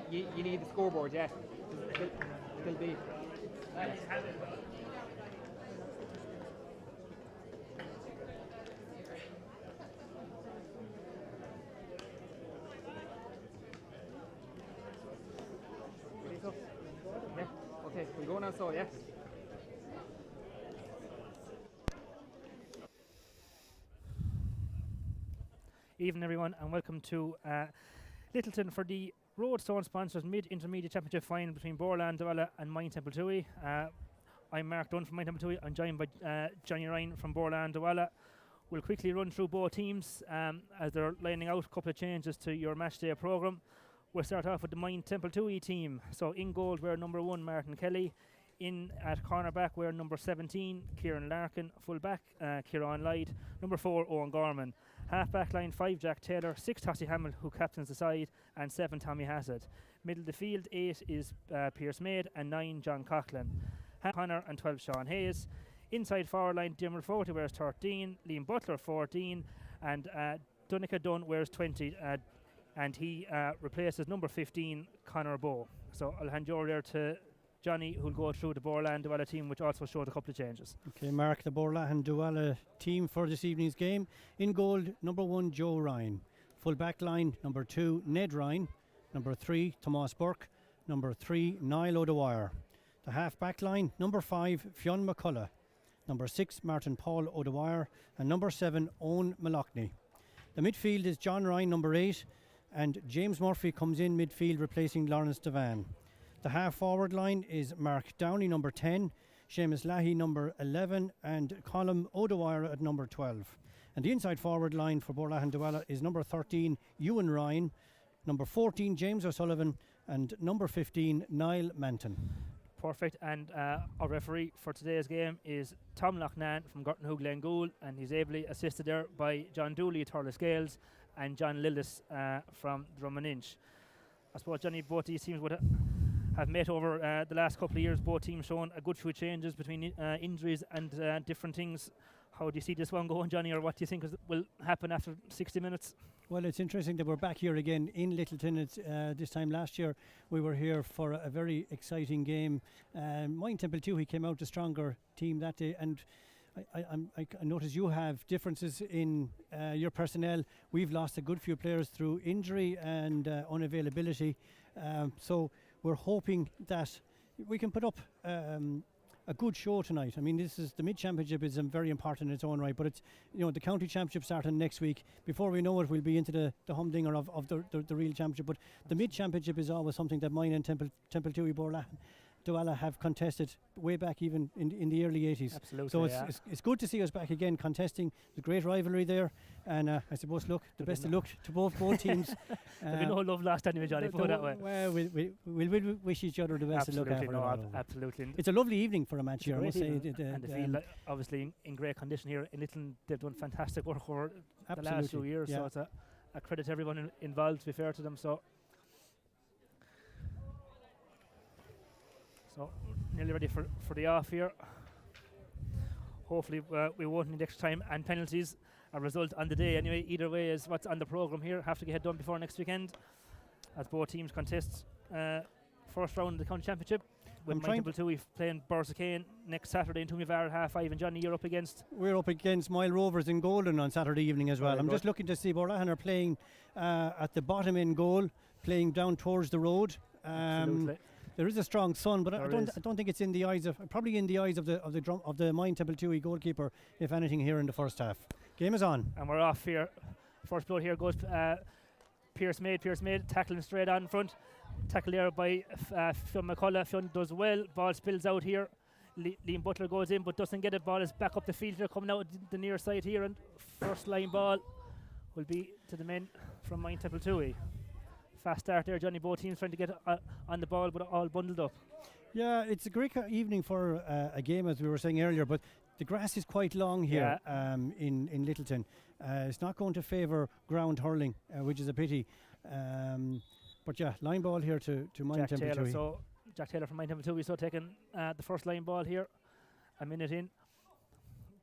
You need the scoreboard, yeah. It'll be. Yeah. Okay, we'll go now. So yeah. Evening everyone and welcome to Littleton for the Roadstone sponsors mid-intermediate championship final between Boherlahan Dualla and Moyne Templetuohy. I'm Mark Dunn from Moyne Templetuohy. I'm joined by Johnny Ryan from Boherlahan Dualla. We'll quickly run through both teams as they're lining out a couple of changes to your match day programme. We'll start off with the Moyne Templetuohy team. So in goal we're number 1 Martin Kelly. In at cornerback we're number 17 Kieran Larkin. Full back Kieran Lloyd. Number 4 Owen Gorman. Half back line 5 Jack Taylor, 6 Tossie Hamill who captains the side, and 7 Tommy Hassett. Middle of the field 8 is Pierce Maid and 9 John Coughlin. Connor and 12 Sean Hayes. Inside forward line Diarmuid Forty wears 13, Liam Butler 14, and Donica Dunn wears 20, and he replaces number 15 Conor Bowe. So I'll hand you over there to Johnny, who'll go through the Boherlahan Dualla team, which also showed a couple of changes. Okay, Mark, the Boherlahan Dualla team for this evening's game. In goal, number 1 Joe Ryan. Full back line, number 2 Ned Ryan. Number 3 Tomas Burke. Number 3 Niall O'Dwyer. The half back line, number 5 Fionn McCullough. Number 6 Martin Paul O'Dwyer. And number 7 Owen Mallochny. The midfield is John Ryan, number 8. And James Murphy comes in midfield replacing Lawrence Devan. The half-forward line is Mark Downey, number 10, Seamus Leahy, number 11, and Colm O'Dwyer at number 12. And the inside forward line for Boherlahan Dualla is number 13, Ewan Ryan, number 14, James O'Sullivan, and number 15, Niall Manton. Perfect. And our referee for today's game is Tom Loughnane from Gurton Glen Gould, and he's ably assisted there by John Dooley at Thurles Scales and John Lillis from Drummond. I suppose, Johnny, both these teams would have met over the last couple of years. Both teams shown a good few changes between injuries and different things. How do you see this one going, Johnny, or what do you think will happen after 60 minutes? Well, it's interesting that we're back here again in Littleton. It's this time last year we were here for a very exciting game. Moyne Templetuohy came out a stronger team that day, and I notice you have differences in your personnel. We've lost a good few players through injury and unavailability. So we're hoping that we can put up a good show tonight. I mean, this is the mid-championship is very important in its own right, but it's, you know, the county championship starting next week. Before we know it, we'll be into the humdinger of the real championship. But the mid-championship is always something that Moyne and Templetuohy Boherlahan Dualla have contested way back even in the early 80s. Absolutely. So it's good to see us back again contesting. There's a great rivalry there, and I suppose the best of luck to both teams. There'll be no love lost anyway, Johnny, put it that way. Well, we'll wish each other the best of luck. Absolutely. It's a lovely evening for a match here, I must say. And the field, obviously, in great condition here in Littleton. They've done fantastic work over the last few years, so it's a credit to everyone involved, to be fair to them. So nearly ready for the off here. Hopefully we won't need extra time and penalties. A result on the day anyway, either way, is what's on the programme here. Have to get it done before next weekend, as both teams contest first round of the county championship, with Moyne Templetuohy playing Borrisoleigh next Saturday in Toomeyvar at 5:30. And Johnny, you're up against? We're up against Moyle Rovers in Golden on Saturday evening as well. I'm just looking to see Boherlahan are playing at the bottom end goal, playing down towards the road. Absolutely. There is a strong sun, but I don't think it's in the eyes of the Moyne Templetuohy goalkeeper, if anything, here in the first half. Game is on, and we're off here. First blow here goes Pierce Maid, tackling straight on in front. Tackle there by Fionn McCullough. Fionn does well. Ball spills out here. Liam Butler goes in but doesn't get it. Ball is back up the field here, coming out the near side here, and first line ball will be to the men from Moyne Templetuohy. Fast start there, Johnny. Both teams trying to get on the ball, but all bundled up. Yeah, it's a great evening for a game, as we were saying earlier, but the grass is quite long here in Littleton. It's not going to favour ground hurling, which is a pity. But yeah, line ball here to Moyne Templetuohy. So Jack Taylor from Moyne Templetuohy, so taking the first line ball here, a minute in.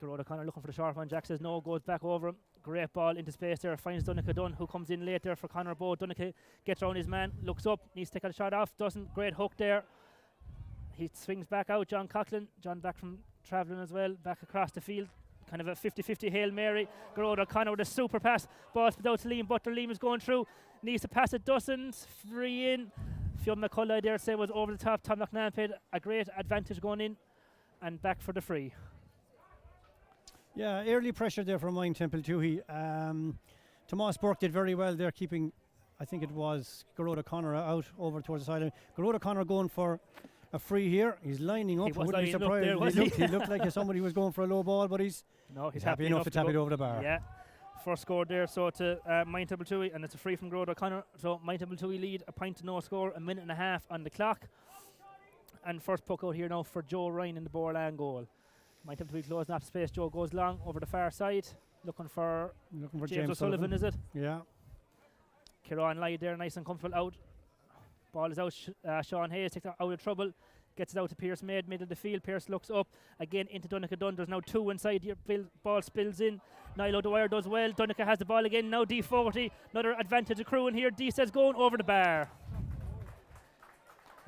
Gerard O'Connor looking for the short one. Jack says no, goes back over him. Great ball into space there, finds Donncha Dunn, who comes in late there for Conor Bowe. Donncha gets around his man, looks up, needs to take a shot off, doesn't. Great hook there. He swings back out. John Coughlin, John back from travelling as well, back across the field. Kind of a 50-50 Hail Mary. Gerard O'Connor with a super pass. Ball spit out to Liam Butler. Liam is going through, needs to pass it, doesn't. Free in. Fionn McCullough, I dare say, was over the top. Tom McNabb had a great advantage going in, and back for the free. Yeah, early pressure there from Moyne Templetuohy. Tomas Burke did very well there, keeping, I think it was Gerard O'Connor out over towards the sideline. Gerard O'Connor going for a free here. He's lining up. He wouldn't be surprised. He looked like somebody was going for a low ball, but he's happy enough to tap it over the bar. Yeah. First score there, so to Moyne Templetuohy, and it's a free from Gerard O'Connor. So Moyne Templetuohy lead, a point to no score, a minute and a half on the clock. And first puck out here now for Joe Ryan in the Boherlahan goal. Moyne Templetuohy closing up space. Joe goes long over the far side, looking for James O'Sullivan, is it? Yeah. Kieran Lyde there, nice and comfortable out. Ball is out. Sean Hayes takes it out of trouble. Gets it out to Pierce Maid, middle of the field. Pierce looks up again into Donncha Dunn. There's now two inside here. Ball spills in. Niall O'Dwyer does well. Donncha has the ball again. Now D40. Another advantage accruing here. D says going over the bar.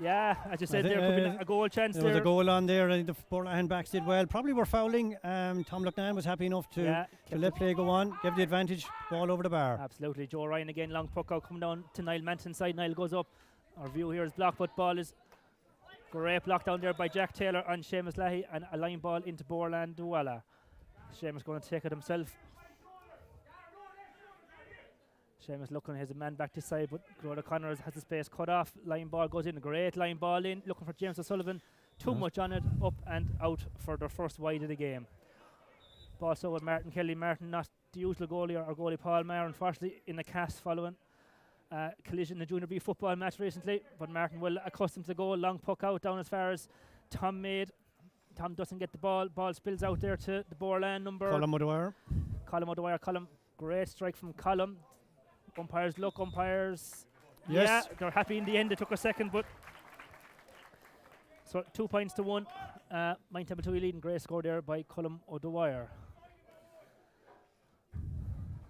Yeah, as you said, there could be a goal chance there. There was a goal on there. The Boherlahan backs did well. Probably were fouling. Tom Loughnane was happy enough to let play go on. Give the advantage. Ball over the bar. Absolutely. Joe Ryan again. Long puck out. Coming down to Niall Manton's side. Niall goes up. Our view here is blocked, but ball is great block down there by Jack Taylor and Seamus Leahy, and a line ball into Boherlahan Dualla. Seamus going to take it himself. Seamus looking, has a man back this side, but Gerard O'Connor has the space cut off. Line ball goes in, a great line ball in, looking for James O'Sullivan. Too much on it, up and out for their first wide of the game. Ball so with Martin Kelly. Martin not the usual goalie, or goalie Paul Maher, unfortunately, in the cast following collision in the Junior B football match recently, but Martin well accustomed to the goal. Long puck out down as far as Tom Maid. Tom doesn't get the ball. Ball spills out there to the Boherlahan number. Colm O'Dwyer. Colm. Great strike from Colm. Umpires look. Yes. Yeah, they're happy in the end. It took a second, but so 2 points to 1. Moyne Templetuohy leading. Great score there by Colm O'Dwyer.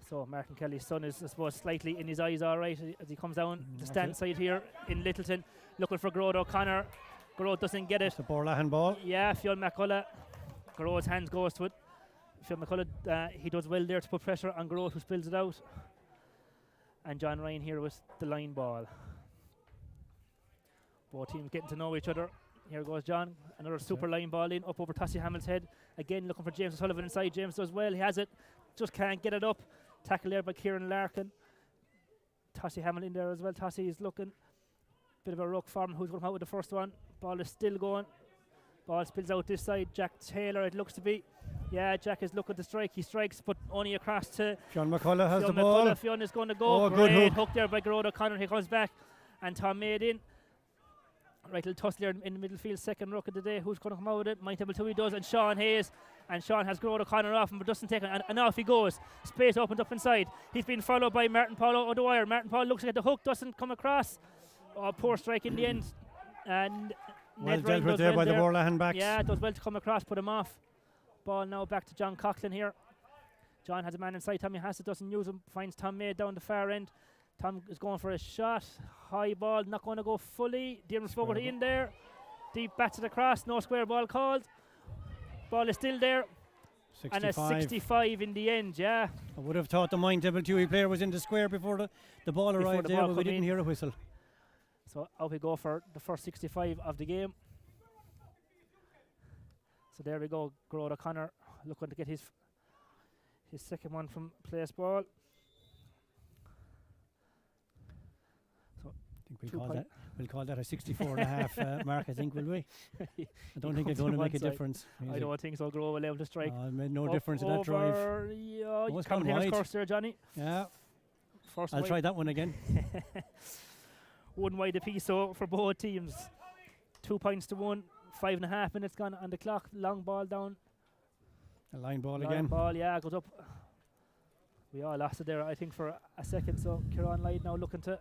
So Martin Kelly's son is, I suppose, slightly in his eyes all right as he comes down the stand side here in Littleton, looking for Gerard O'Connor. Gerard doesn't get it. It's a Boherlahan ball. Yeah, Fionn McCullough. Gerard's hands goes to it. Fionn McCullough, he does well there to put pressure on Gerard, who spills it out. And John Ryan here with the line ball. Both teams getting to know each other. Here goes John. Another super line ball in, up over Tossie Hamill's head. Again looking for James O'Sullivan inside. James does well. He has it. Just can't get it up. Tackle there by Kieran Larkin. Tossie Hamill in there as well. Tossie is looking. Bit of a ruck for him. Who's going to come out with the first one? Ball is still going. Ball spills out this side. Jack Taylor, it looks to be. Yeah, Jack is looking to strike. He strikes, but only across to Fionn McCullough has the Fionn ball. McCullough. Fionn is going to go. Oh, Great good hook there by Gerard O'Connor. He comes back. And Tom made in. Right little tussle there in the middle field. Second ruck of the day. Who's going to come out with it? Moyne Templetuohy does. And Sean Hayes. And Sean has Gerard O'Connor off him, but doesn't take it. And off he goes. Space opens up inside. He's been followed by Martin Paul O'Dwyer. Martin Paul looks to get the hook. Doesn't come across. Oh, poor strike in the end. And Well Ned dealt Ryan with does there well by the there. Boherlahan backs. Yeah, does well to come across, put him off. Ball now back to John Coughlin here. John has a man inside. Tommy Hassett doesn't use him. Finds Tom May down the far end. Tom is going for a shot. High ball, not going to go fully. Diarmaid Fogarty in there. Deep batted across. No square ball called. Ball is still there. 65. And a 65 in the end, yeah. I would have thought the Moyne Templetuohy player was in the square before the ball arrived there, but we didn't hear a whistle. So out we go for the first 65 of the game. So there we go. Gerard O'Connor looking to get his second one from place ball. So I think we'll call that a 64 and a half mark, I think, will we? I don't think it's comes going to to make a one side. difference. I don't think so. Grove will able to strike. It made no Up difference in that drive. over, yeah, it's come gone here's wide. course there, Johnny. Yeah, First I'll wide. try that one again. One wide apiece so for both teams. 2 points to 1. 5.5 minutes gone on the clock. Long ball down. A line ball Line again. ball, yeah, goes up. We all lost it there, I think, for a second. So Kieran Lloyd now looking to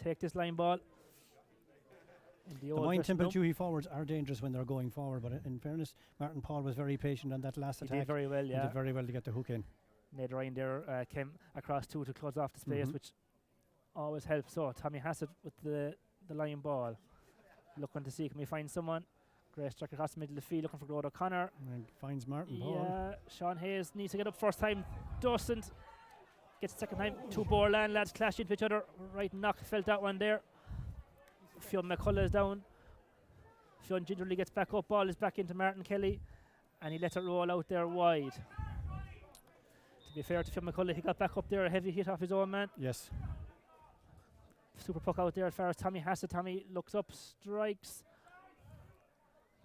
take this line ball. The Moyne Templetuohy forwards are dangerous when they're going forward, but in fairness, Martin Paul was very patient on that last He attack. did very well, He yeah. did very well to get the hook in. Ned Ryan there came across two to close off the space, which always helps. So Tommy Hassett with the line ball. Looking to see, can we find someone? Great strike across the middle of the field, looking for Gerard O'Connor. And finds Martin Paul. Yeah, Sean Hayes needs to get up first time. Doesn't. Gets second time. Two Boherlahan lads clash into each other. Right knock, felt that one there. Fionn McCullough is down. Fionn gingerly gets back up. Ball is back into Martin Kelly. And he lets it roll out there wide. To be fair to Fionn McCullough, he got back up there. A heavy hit off his own man. Yes. Super puck out there as far as Tommy Hassett. Tommy looks up, strikes.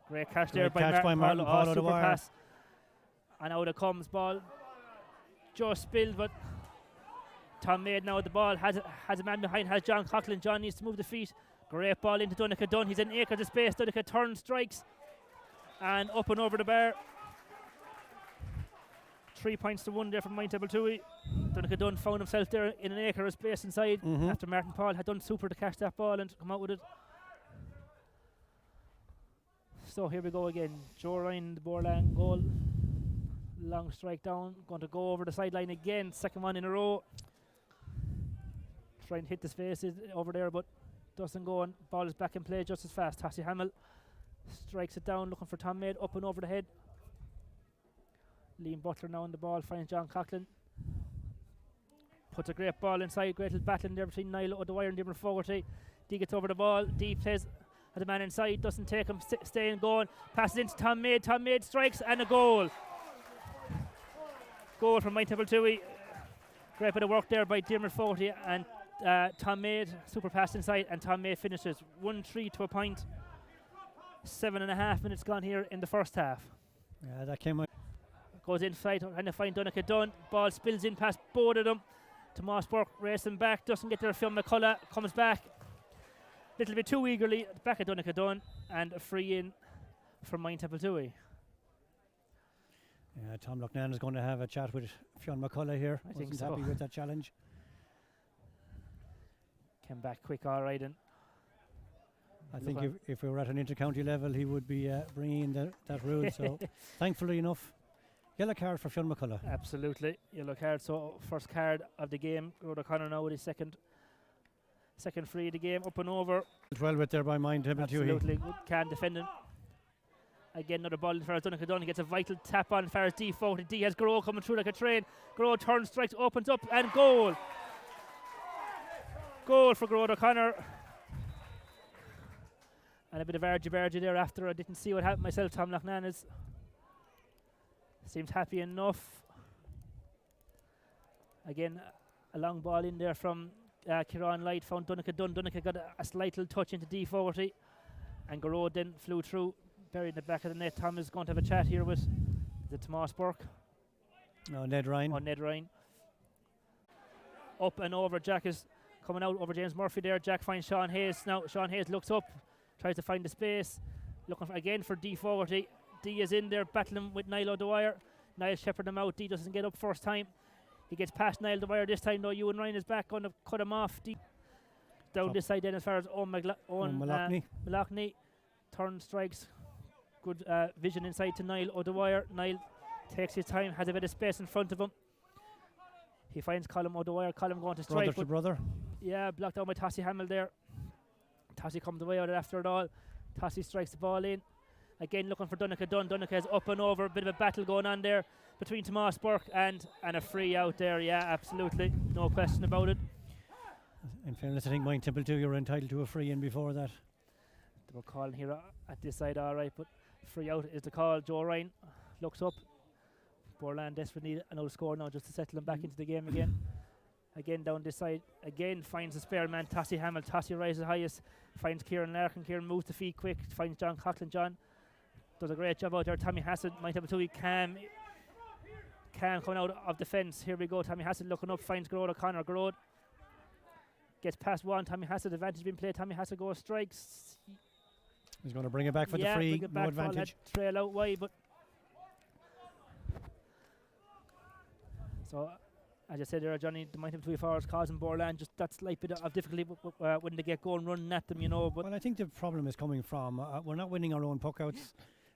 Great catch there by Martin Paul. Super pass. And out it comes. Ball just spilled, but Tom made now the ball. Has a man behind, has John Coughlin. John needs to move the feet. Great ball into Donncha Dunn. He's in acres of space. Donncha turns, strikes. And up and over the bar. 3 points to 1 there from Moyne Templetuohy. Donncha Dunn found himself there in an acre of space inside after Martin Paul had done super to catch that ball and come out with it. So here we go again. Joe Ryan, the Boherlahan goal. Long strike down. Going to go over the sideline again. Second one in a row. Trying to hit the spaces over there, but doesn't go. And ball is back in play just as fast. Tassie Hamill strikes it down, looking for Tom Maid, up and over the head. Liam Butler now on the ball, finds John Coughlin. Puts a great ball inside. Great little battle in there between Niall O'Dwyer and Diarmaid Fogarty. D gets over the ball. D plays at the man inside, doesn't take him, staying going. Passes into Tom Maid. Tom Maid strikes and a goal. Goal from Moyne Templetuohy. Great bit of work there by Diarmaid Fogarty and Tom Maid. Super pass inside and Tom Maid finishes 1-3 to a point. 7.5 minutes gone here in the first half. Yeah, that came out. Goes inside, trying to find Donncha Dunn. Ball spills in past both of them. Tomas Burke racing back, doesn't get there. Fionn McCullough comes back a little bit too eagerly. Back at Donncha Dunn and a free in from Moyne Templetuohy. Yeah, Tom Loughnane is going to have a chat with Fionn McCullough here. I think Wasn't so. happy with that challenge. Came back quick, all right. And I think if we were at an inter-county level, he would be bringing in that rule. So, thankfully enough, yellow card for Fionn McCullough. Absolutely, yellow card. So first card of the game. Gerard O'Connor now with his second free of the game, up and over. Well with there by Moyne Templetuohy. Absolutely, good can defending. Again, another ball as far as Donncha Dunn. He gets a vital tap on as far as D Fogarty. D has Gro coming through like a train. Gro turns, strikes, opens up, and goal. Goal for Gerard O'Connor. And a bit of argy-bargy there after. I didn't see what happened myself. Tom Loughnane seems happy enough. Again, a long ball in there from Kieran Light found Donncha Dunn. Donncha got a slight little touch into D40, and Garrod then flew through, buried in the back of the net. Tom is going to have a chat here with the Tomas Burke. No, Ned Ryan. Ned Ryan. Up and over. Jack is coming out over James Murphy there. Jack finds Sean Hayes. Now Sean Hayes looks up, tries to find the space, looking again for D40. D is in there battling with Niall O'Dwyer. Niall shepherded him out. D doesn't get up first time. He gets past Niall O'Dwyer this time though. Ewan Ryan is back, going to cut him off. D down this side then as far as Malachny. Turn strikes. Good vision inside to Niall O'Dwyer. Niall takes his time, has a bit of space in front of him. He finds Colm O'Dwyer. Colm going to strike. Brother to brother. Yeah, blocked out by Tossie Hamill there. Tossie comes away out after it all. Tossie strikes the ball in. Again looking for Donncha Dunn. Donncha is up and over. A bit of a battle going on there between Tomas Burke and a free out there. Yeah, absolutely. No question about it. In fairness, I think Moyne Templetuohy were entitled to a free in before that. They were calling here at this side, all right, but free out is the call. Joe Ryan looks up. Borland desperately need another score now just to settle him back into the game again. Again down this side. Again finds a spare man, Tossie Hamill. Tossie rises highest. Finds Kieran Larkin. Kieran moves the feet quick. Finds John Coughlin. John does a great job out there. Tommy Hassett, Moyne Templetuohy, Cam coming out of the fence. Here we go. Tommy Hassett looking up. Finds Garrod O'Connor. Garrod gets past one. Tommy Hassett, advantage being played. Tommy Hassett goes, strikes. He's going to bring it back for the free. No advantage. Trail out wide, but so, as I said there, Johnny, the Moyne Templetuohy forwards causing Borland just that slight bit of difficulty when they get going running at them, you know. But well, I think the problem is coming from we're not winning our own puckouts,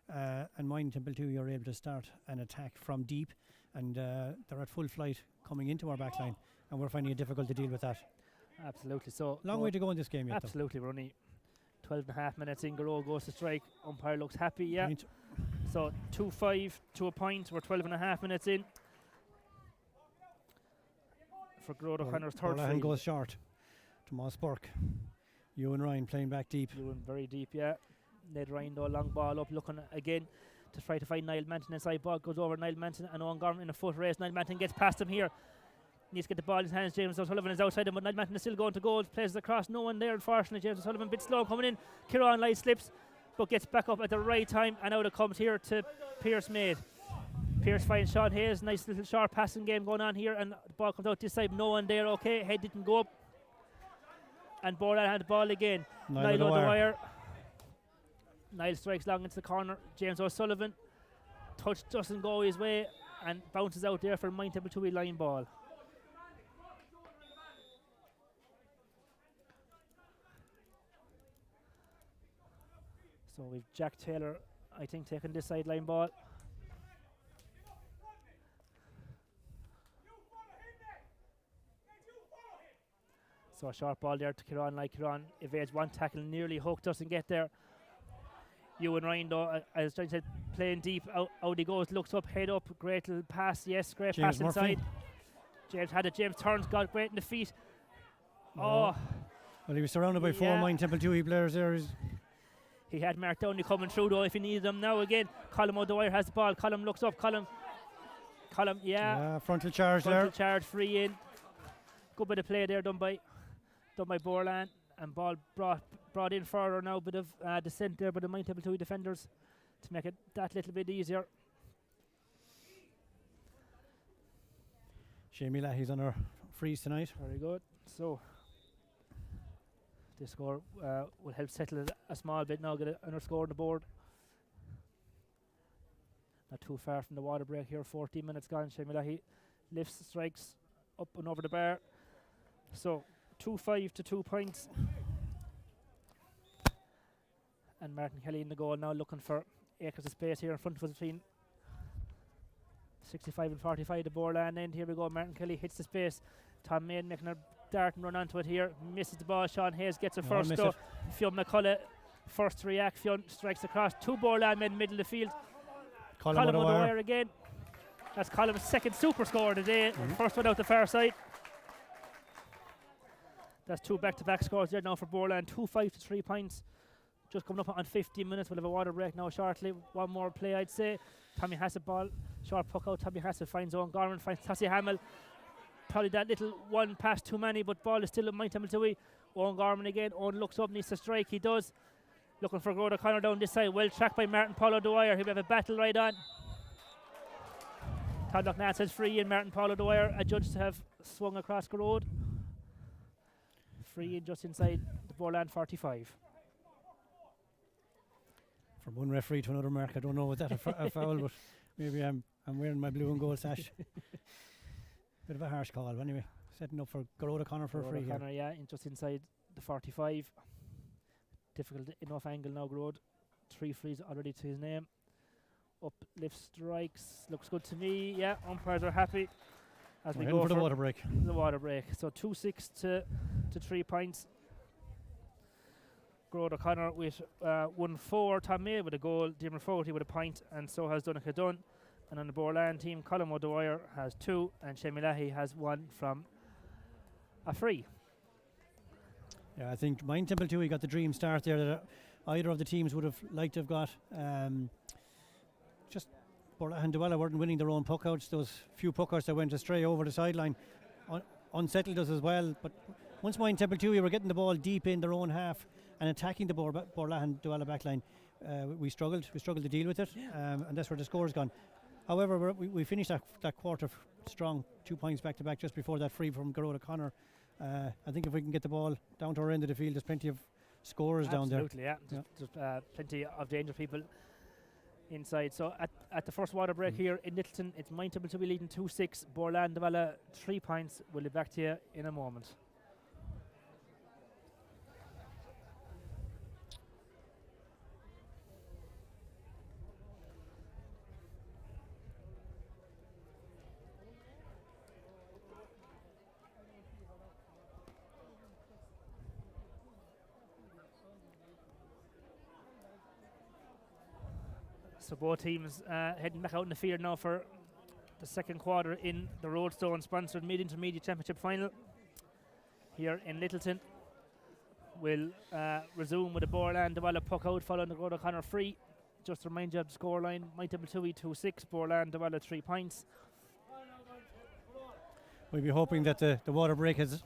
and Moyne Templetuohy are able to start an attack from deep, and they're at full flight coming into our back line, and we're finding it difficult to deal with that. Absolutely. So long way to go in this game yet. Absolutely, we're only 12.5 minutes in. Garrod goes to strike. Umpire looks happy. Yeah. Point. So 2-5 to a point. We're 12.5 minutes in. For Garrod O'Connor's third free. Goes short. Tomas Burke. Ewan Ryan playing back deep. Ewan very deep, yeah. Ned Ryan though, long ball up, looking again to try to find Niall Manton inside. Ball goes over Niall Manton and Owen Gorman in a foot race. Niall Manton gets past him here. Needs to get the ball in his hands. James O'Sullivan is outside him, but Niall Manton is still going to goal. Plays it across. No one there, unfortunately. James O'Sullivan a bit slow coming in. Kieran Light slips, but gets back up at the right time, and out it comes here to Pierce Maid. Pierce finds Sean Hayes. Nice little short passing game going on here, and the ball comes out this side. No one there. Okay, head didn't go up, and Borland had the ball again. Niall O'Dwyer. Niall strikes long into the corner. James O'Sullivan touch doesn't go his way and bounces out there for Moyne Templetuohy line ball. So we've Jack Taylor, I think, taking this sideline ball. So a short ball there to Kieran. Kieran evades one tackle, nearly hooked, doesn't get there. Ewan Ryan though, as John said, playing deep, out he goes, looks up, head up, great little pass, yes, great James pass Murphy. inside. James had it, James turns, got great in the feet. No. Oh. Well, he was surrounded by four Moyne Templetuohy players there. He had Mark Downey coming through though if he needed them. Now again, Colm O'Dwyer has the ball. Colm looks up, Colm, frontal charge there. Frontal charge, free in. Good bit of play there done by Borland, and ball brought in further now. Bit of descent there by the Moyne Templetuohy defenders to make it that little bit easier. Jamie Lahey's on our freeze tonight. Very good. So this score will help settle it a small bit now. Get another score on the board. Not too far from the water break here. 14 minutes gone. Jamie Lahey lifts, strikes up and over the bar. So 2-5 to 2 points. And Martin Kelly in the goal now, looking for acres of space here in front of us between 65 and 45. The Borland end. Here we go. Martin Kelly hits the space. Tom Main making a dart and run onto it here. Misses the ball. Sean Hayes gets it first though. Fionn McCullough first to react. Fionn strikes across. Two Borland men middle of the field. Colm O'Dwyer again. That's Colm's second super score of the day. First one out the far side. That's two back-to-back scores there now for Borland. 2-5 to 3 points. Just coming up on 15 minutes. We'll have a water break now shortly. One more play, I'd say. Tommy Hassett ball. Short puck out. Tommy Hassett finds Owen Gorman. Finds Tossie Hamill. probably that little one pass too many, but ball is still at Moyne Templetuohy. Owen Gorman again. Owen looks up, needs to strike. He does. Looking for Gerard O'Connor down this side. Well tracked by Martin Paulo Dwyer. He'll have a battle right on. Todd Loughnane says free in. Martin Paulo Dwyer adjudged to have swung across the road. Free in just inside the Borland 45. From one referee to another, Mark, I don't know was that a foul, but maybe I'm wearing my blue and gold sash. Bit of a harsh call, but anyway. Setting up for Gerard O'Connor for a free O'Connor, here. yeah, just inside the 45. Difficult enough angle now, Gerard. 3 frees already to his name. Uplift strikes. Looks good to me. Yeah, umpires are happy as we go for the water break. The water break. So 2-6 to 3 points. Gerard O'Connor with 1-4. Tom May with a goal. Diarmaid Fogarty with a point, and so has Donnacha Dunn. And on the Borland team, Colin O'Dwyer has 2, and Shane Leahy has 1 from a free. Yeah, I think Moyne Templetuohy got the dream start there that either of the teams would have liked to have got. Just Boherlahan Dualla weren't winning their own puck outs. Those few puckouts that went astray over the sideline unsettled us as well. But once Moyne Templetuohy were getting the ball deep in their own half and attacking the Boherlahan Dualla backline, we struggled. We struggled to deal with it, and that's where the score's gone. However, we finished that quarter strong, 2 points back to back just before that free from Gerard O'Connor. I think if we can get the ball down to our end of the field, there's plenty of scorers down there. Absolutely, yeah. There's plenty of dangerous people inside. So at the first water break here in Littleton, it's Moyne Templetuohy leading 2-6. Boherlahan Dualla 3 points. We'll be back to you in a moment. So both teams heading back out in the field now for the second quarter in the Roadstone sponsored mid-intermediate championship final here in Littleton. We'll resume with a Boherlahan Dualla puck out following the Gerard O'Connor free. Just to remind you of the scoreline, Moyne Templetuohy 2-6, Boherlahan Dualla 3 points. We'll be hoping that the water break has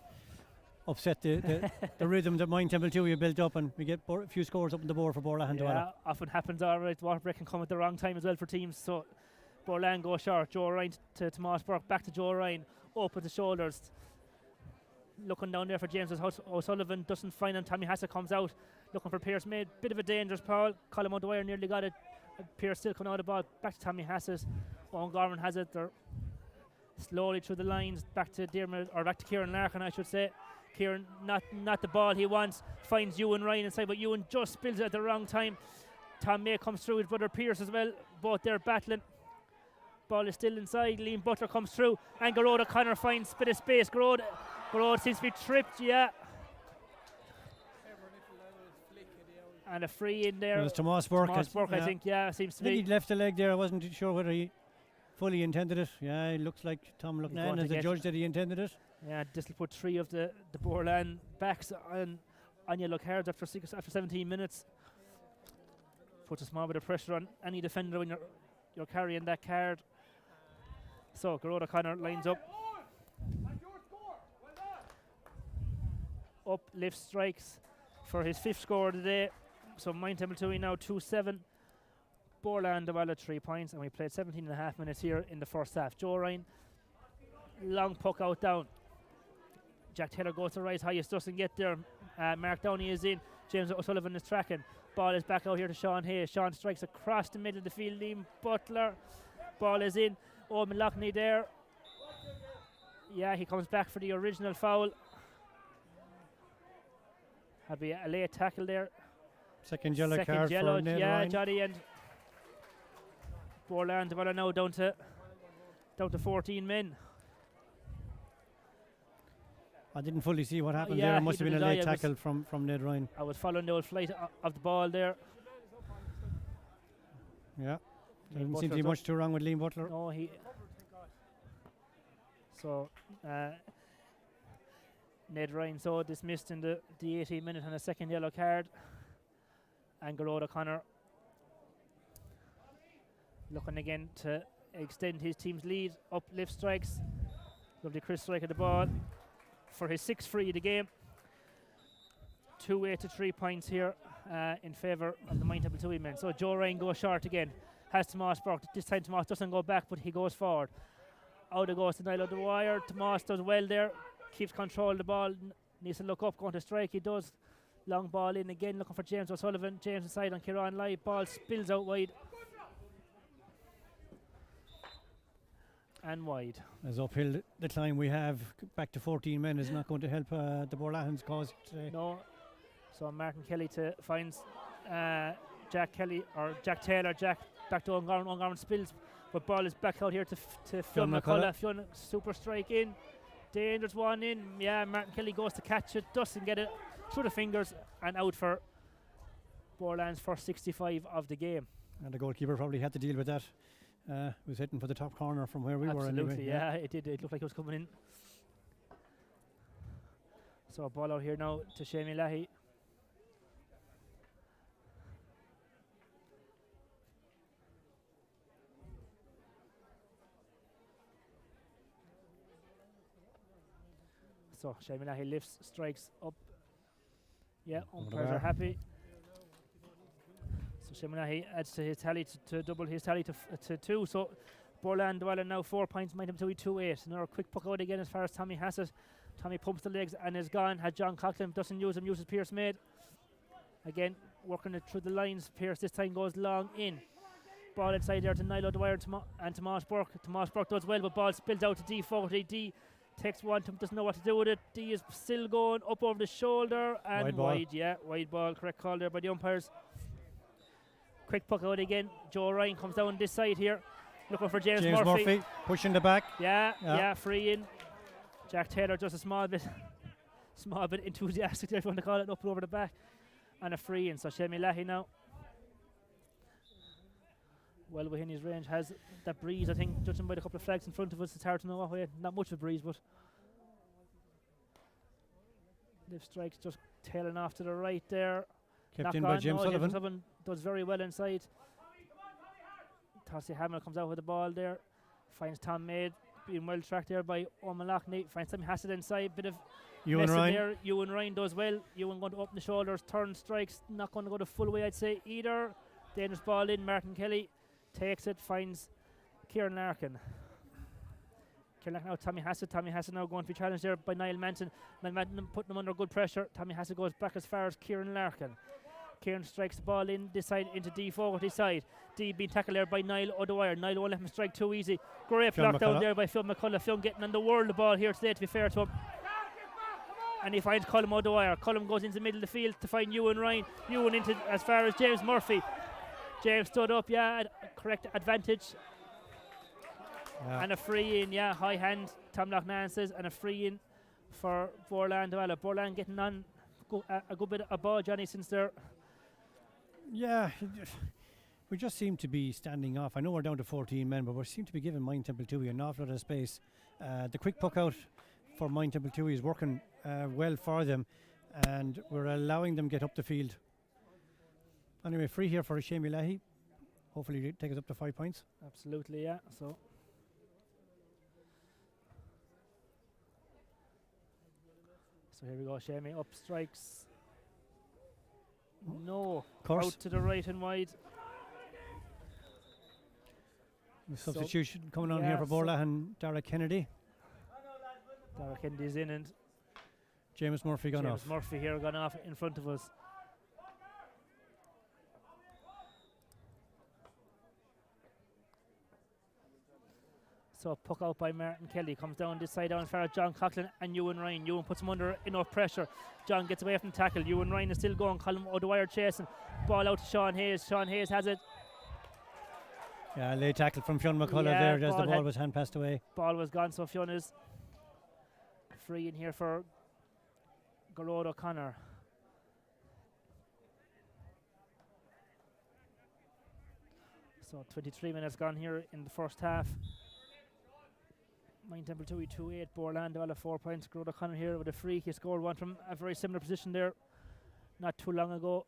upset the rhythm that Moyne Templetuohy built up, and we get a few scores up on the board for Boherlahan Dualla. Yeah, often happens. All right, water break can come at the wrong time as well for teams. So Boherlahan go short. Joe Ryan to Tomas Burke, back to Joe Ryan, open the shoulders. Looking down there for James O'Sullivan, doesn't find him. Tommy Hassett comes out, looking for Pierce. Made bit of a dangerous foul. Colin O'Dwyer nearly got it. Pierce still coming out of the ball. Back to Tommy Hassett. Owen Gorman has it. They're slowly through the lines. Back to Diarmaid, or back to Kieran Larkin, I should say. Kieran, not the ball he wants. Finds Ewan Ryan inside, but Ewan just spills it at the wrong time. Tom May comes through, his brother Pierce as well. Both they're battling. Ball is still inside. Liam Butler comes through, and Gerard O'Connor finds a bit of space. Gerard seems to be tripped, yeah. And a free in there. It was Tomas Burke. I think, yeah, seems to I think be. he left the leg there. I wasn't sure whether he fully intended it. Yeah, it looks like Tom Loughnane as the judge that he intended it. Yeah, this will put 3 of the Boherlahan backs on yellow cards after 17 minutes. Puts a small bit of pressure on any defender when you're carrying that card. So Gerard O'Connor lines up. Uplift strikes for his 5th score of the day. So Moyne Templetuohy now 2-7. Boherlahan Dualla 3 points, and we played 17.5 minutes here in the first half. Joe Ryan, long puck out down. Jack Taylor goes to rise highest, doesn't get there. Mark Downey is in. James O'Sullivan is tracking. Ball is back out here to Sean Hayes. Sean strikes across the middle of the field. Liam Butler. Ball is in. Owen Loughnane there. Yeah, he comes back for the original foul. Had be a late tackle there. Second yellow card for Ned yeah, Ryan. Johnny, and Boherlahan Dualla now down to 14 men. I didn't fully see what happened yeah, there. It must have been a late tackle from Ned Ryan. I was following the old flight of the ball there. Yeah. Doesn't seem to be much too wrong with Liam Butler. No, so Ned Ryan so dismissed in the 18 minute and a second yellow card. And Gerard O'Connor looking again to extend his team's lead. Uplift strikes. Lovely Chris strike at the ball for his 6th free of the game. 2-8 to 3 points here in favour of the Moyne Templetuohy men. So Joe Ryan goes short again. Has Tomas Burke. This time Tomas doesn't go back, but he goes forward. Out it goes to Niall O'Dwyer. Tomas does well there. Keeps control of the ball. Needs to look up, going to strike. He does. Long ball in again, looking for James O'Sullivan. James inside on Kieran Lai. Ball spills out wide. And wide. As uphill the climb we have, back to 14 men is not going to help the Borlahans cause today. No. So Martin Kelly finds Jack Kelly or Jack Taylor. Jack back to Ungarn. Ungarn spills, but ball is back out here to Fionn McCullough. Fionn super strike in. Dangerous one in. Yeah, Martin Kelly goes to catch it, doesn't get it through the fingers, and out for Borland's first 65 of the game. And the goalkeeper probably had to deal with that. Was hitting for the top corner from where we were anyway. Absolutely, yeah, it did. It looked like it was coming in. So a ball out here now to Shamie Leahy. So Shamie Leahy lifts, strikes up. Yeah, umpires are happy. So Shamie Leahy adds to his tally to double his tally to 2. So Boherlahan Dualla now 4 points, Moyne Templetuohy 2-8. Another quick puck out again as far as Tommy Hassett. Tommy pumps the legs and is gone. Had John Coughlin, doesn't use him, uses Pierce Maid. Again, working it through the lines. Pierce this time goes long in. Ball inside there to Niall O'Dwyer and Tomas Burke. Tomas Burke does well, but ball spills out to D. Fogarty. D takes one, doesn't know what to do with it. D is still going up over the shoulder and wide. Yeah, wide ball. Correct call there by the umpires. Quick puck out again. Joe Ryan comes down this side here, looking for James Murphy. Pushing the back. Yeah, free in. Jack Taylor just a small bit enthusiastic there, if you want to call it, up and over the back. And a free in. So Shamie Leahy now, well within his range, has that breeze. I think, judging by the couple of flags in front of us, it's hard to know what way. Not much of a breeze, but lift strikes just tailing off to the right there. Kept in by James Sullivan. Sullivan does very well inside. Tossie Hamill comes out with the ball there. Finds Tom Maid, being well tracked there by O'Malachny. Finds Tommy Hassett inside. Bit of Ewan Ryan. There. Ewan Ryan does well. Ewan going to open the shoulders, turn, strikes. Not going to go the full way, I'd say, either. Dangerous ball in. Martin Kelly takes it, finds Kieran Larkin. Kieran Larkin now, Tommy Hassett. Tommy Hassett now going to be challenged there by Niall Manton. Niall Manton putting him under good pressure. Tommy Hassett goes back as far as Kieran Larkin. Kieran strikes the ball in this side into D Fogarty side. D being tackled there by Niall O'Dwyer. Niall won't let him strike too easy. Great block down there by Fionn McCullough. Fionn getting on the world of ball here today, to be fair to him. And he finds Colm O'Dwyer. Colm goes into the middle of the field to find Ewan Ryan. Ewan into as far as James Murphy. James stood up, correct advantage. And a free in, high hand, Tom Loughnane says, and a free in for Boherlahan Dualla. Boherlahan getting on a good bit of ball, Johnny, since they're... Yeah, we just seem to be standing off. I know we're down to 14 men, but we seem to be giving Moyne Templetuohy an awful lot of space. The quick puck out for Moyne Templetuohy is working well for them, and we're allowing them get up the field. Anyway, free here for Shamie Leahy. Hopefully take us up to 5 points. Absolutely, yeah. So here we go. Shamie up, strikes. No. Out to the right and wide. Substitution coming on here for Boherlahan, Dara Kennedy. Dara Kennedy's in, and James Murphy gone off. James Murphy here gone off in front of us. So puck out by Martin Kelly, comes down this side down as far as John Coughlin and Ewan Ryan. Ewan puts him under enough pressure. John gets away from the tackle. Ewan Ryan is still going. Colm O'Dwyer chasing. Ball out to Sean Hayes. Sean Hayes has it. Yeah, late tackle from Fionn McCullough there as the ball was hand passed away. Ball was gone, so Fionn is free in here for Garrod O'Connor. So 23 minutes gone here in the first half. Moyne Templetuohy 2-8, Boherlahan Dualla 4 points. Garrod O'Connor here with a free. He scored one from a very similar position there not too long ago.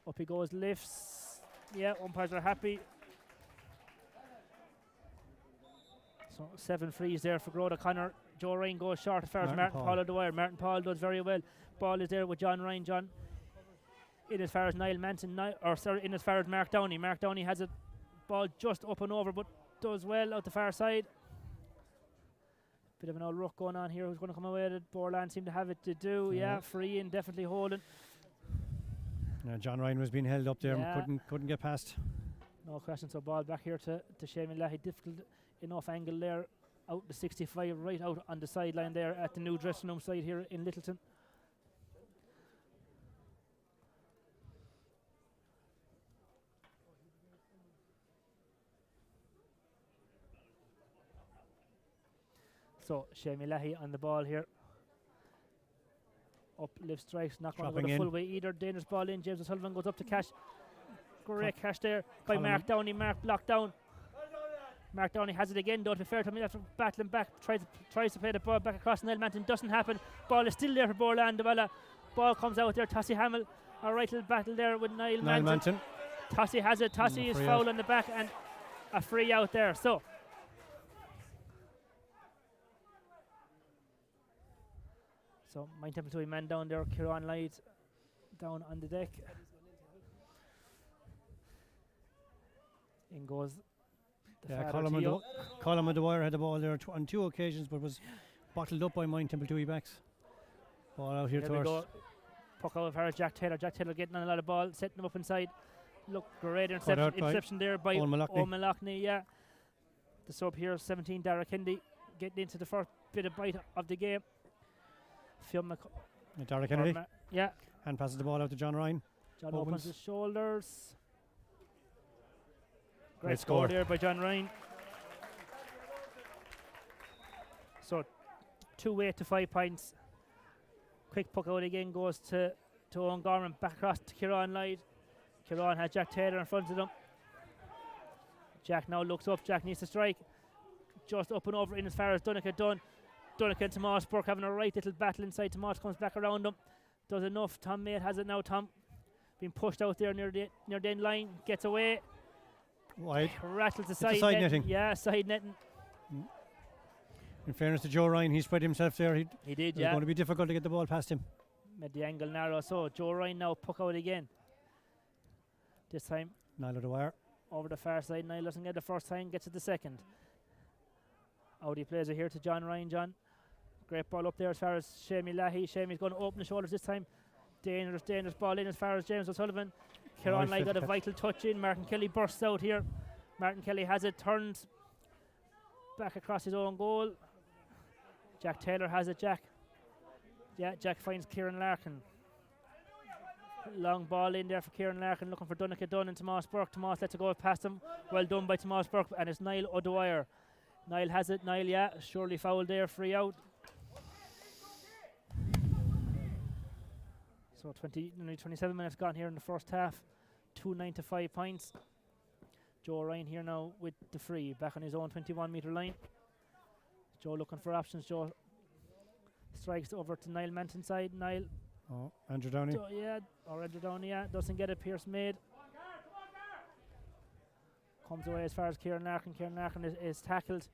Up he goes, lifts. Yeah, umpires are happy. So 7 frees there for Garrod O'Connor. Joe Ryan goes short as far as Martin Paul. Paul of the wire. Martin Paul does very well. Ball is there with John Ryan. John in as far as Niall Manton, in as far as Mark Downey. Mark Downey has a ball just up and over, but does well out the far side. Bit of an old ruck going on here. Who's going to come away with it? Borland seem to have it to do. Yeah, free and definitely holding. John Ryan was being held up there and couldn't get past. No question. So ball back here to Seamus Leahy. Difficult enough angle there. Out the 65, right out on the sideline there at the new dressing room side here in Littleton. So Seamus Leahy on the ball here. Uplift strikes, not going to go the full way either. Dangerous ball in. James O'Sullivan goes up to Cash. Great catch there by Mark Downey. Mark blocked down. Mark Downey has it again, though, to be fair to him, after battling back, tries to play the ball back across Niall Manton. Doesn't happen. Ball is still there for Boherlahan Dualla. Ball comes out there. Tossie Hamill. A right little battle there with Niall Manton. Tossie has it. Tossie is foul on the back and a free out there. So Moyne Templetuohy man down there. Kieran Lloyd down on the deck. In goes Colm Dwyer had the ball there on 2 occasions, but was bottled up by Moyne Templetuohy backs. Ball out here to us. Puck out of her, Jack Taylor. Jack Taylor getting on a lot of ball, setting them up inside. Look, great interception there by O'Malachny. Yeah, the sub here, 17, Dara Kennedy, getting into the first bit of bite of the game. Dara Kennedy. And passes the ball out to John Ryan. John opens his shoulders. Great score there by John Ryan. So 2-8 to 5 points. Quick puck out again goes to Owen Gorman. Back across to Kieran Lloyd. Kieran has Jack Taylor in front of them. Jack now looks up. Jack needs to strike. Just up and over in as far as Dunick done. Dunick and Tomas Burke having a right little battle inside. Tomas comes back around him. Does enough. Tom Mate has it now. Tom being pushed out there near the end line. Gets away. Wide. Rattles the side netting. Yeah, side netting. In fairness to Joe Ryan, he spread himself there. He did, It's going to be difficult to get the ball past him. Made the angle narrow. So Joe Ryan now puck out again. This time. Niall of the wire. Over the far side. Niall doesn't get the first time, gets it the second. Out he plays it here to John Ryan. John. Great ball up there as far as Seamus Leahy. Seamus going to open the shoulders this time. Dangerous ball in as far as James O'Sullivan. Kieran Lloyd got a vital touch in. Martin Kelly bursts out here. Martin Kelly has it, turned back across his own goal. Jack Taylor has it. Jack finds Kieran Larkin. Long ball in there for Kieran Larkin, looking for Dunick Dunn and Tomas Burke. Tomas lets it go past him. Well done by Tomas Burke, and it's Niall O'Dwyer. Niall has it. Niall, surely foul there, free out. So 27 minutes gone here in the first half. 2-9 to 5 points. Joe Ryan here now with the free, back on his own 21-metre line. Joe looking for options. Joe strikes over to Niall Manton's side. Niall. Andrew Downey. Andrew Downey, doesn't get it. Pierce Maid comes away as far as Kieran Larkin. Kieran Larkin is tackled.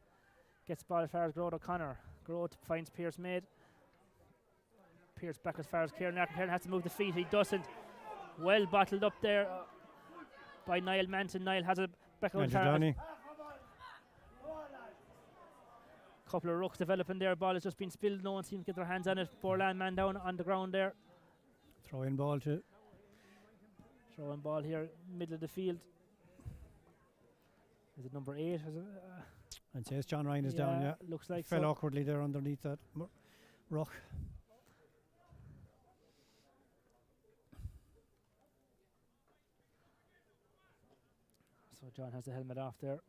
Gets the ball as far as Grode O'Connor. Grode finds Pierce Maid. Pierce back as far as Kieran Larkin. Kieran has to move the feet. He doesn't. Well bottled up there by Niall Manton. Niall has it back out. Couple of rucks developing there. Ball has just been spilled. No one seems to get their hands on it. Borland man down on the ground there. Throw in ball here, middle of the field. Is it number 8? I'd say it's John Ryan is down. Yeah, looks like fell awkwardly there underneath that rock. So John has the helmet off there.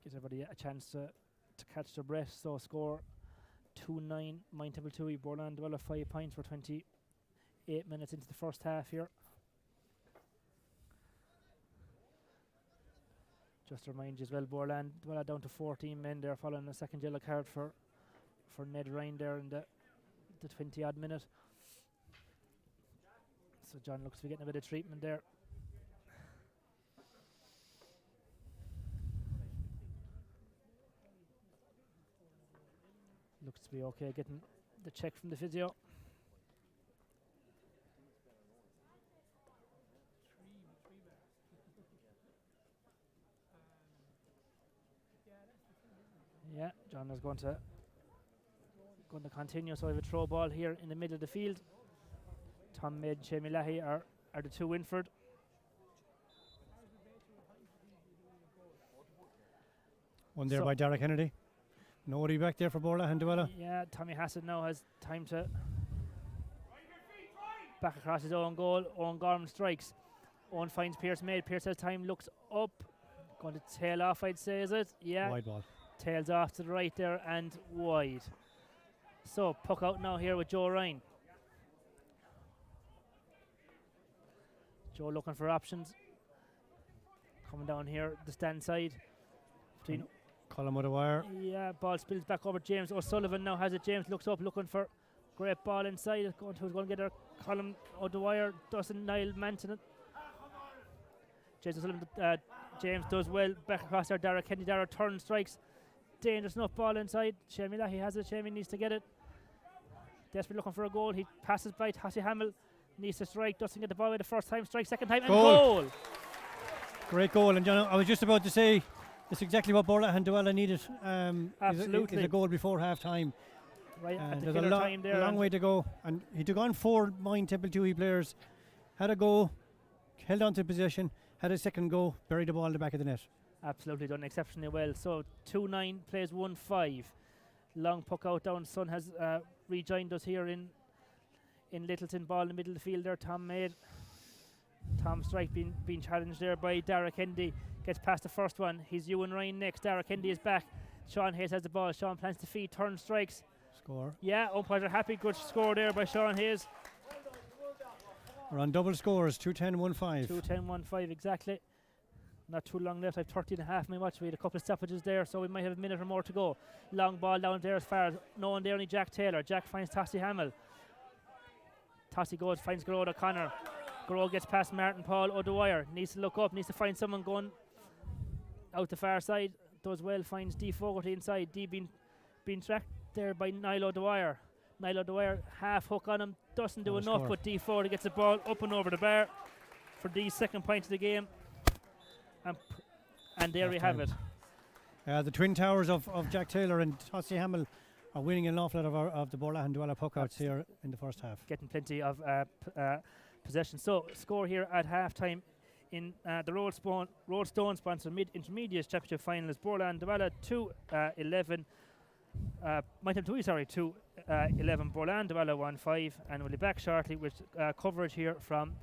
Gives everybody a chance to catch their breath. So score 2-9. Moyne Templetuohy. Borrisoleigh Dualla 5 points for 28 minutes into the first half here. Just to remind you as well, Borrisoleigh Dualla down to 14 men there following a second yellow card for Ned Ryan there in the 20-odd minute. So John looks to be getting a bit of treatment there. Looks to be okay, getting the check from the physio. Yeah, John is going to continue. So we have a throw ball here in the middle of the field. Tom Maid and Shamie Leahy are the two in for it. One there by Derek Kennedy. Nobody back there for Boherlahan Dualla. Yeah, Tommy Hassett now has time to back across his own goal. Owen Gorman strikes. Owen finds Pierce Maid. Pierce has time, looks up. Going to tail off, I'd say, is it? Yeah. Wide ball. Tails off to the right there and wide. So puck out now here with Joe Ryan. Joe looking for options. Coming down here, the stand side. Between Colin O'Dwyer. Yeah, ball spills back over. James O'Sullivan now has it. James looks up, looking for great ball inside. Who's going to get there? Colin O'Dwyer doesn't. Niall Manton it. James O'Sullivan. James does well. Back across there. Dara Kennedy. Dara turn strikes. Dangerous enough ball inside. Shamie Leahy has it. Shamie needs to get it. Desperately looking for a goal. He passes by Tassie Hamill. Needs to strike. Doesn't get the ball away the first time. Strike second time. And goal. Great goal. And John, I was just about to say, it's exactly what Boherlahan Dualla needed. Absolutely. Is a goal before half time. Right at the there's killer time there. A long way to go. And he took on 4 Moyne Templetuohy players. Had a go. Held on to possession. Had a second go. Buried the ball in the back of the net. Absolutely done exceptionally well. So 2-9 plays 1-5. Long puck out down. Sun has rejoined us here in Littleton. Ball in the middle of the field there. Tom Maid. Tom Strike being challenged there by Dara Kennedy. Gets past the first one. He's Ewan Ryan next. Dara Kennedy is back. Sean Hayes has the ball. Sean plants the feed. Turn strikes. Score. Yeah, umpires are happy. Good score there by Sean Hayes. We're on double scores. 2-10-1-5. 2-10-1-5 exactly. Not too long left. I've 30 and a half my watch. We had a couple of stoppages there, so we might have a minute or more to go. Long ball down there as far as no one there, only Jack Taylor. Jack finds Tassie Hamill. Tassie goes, finds Garrod O'Connor. Garrod gets past Martin Paul O'Dwyer. Needs to look up, needs to find someone going out the far side. Does well, finds Dee Fogarty inside. Dee being tracked there by Niall O'Dwyer. Niall O'Dwyer half hook on him. Doesn't do enough, but Dee Fogarty gets the ball up and over the bar for Dee's second point of the game. And there we have it. The twin towers of Jack Taylor and Tassie Hamill are winning an awful lot of the Boherlahan Dualla puckouts here in the first half. Getting plenty of possession. So, score here at half-time in the Roadstone sponsored Mid-Intermediate Championship final is Boherlahan Dualla 2-11. Moyne Templetuohy, 2-11. Boherlahan Dualla 1-5. And we'll be back shortly with coverage here from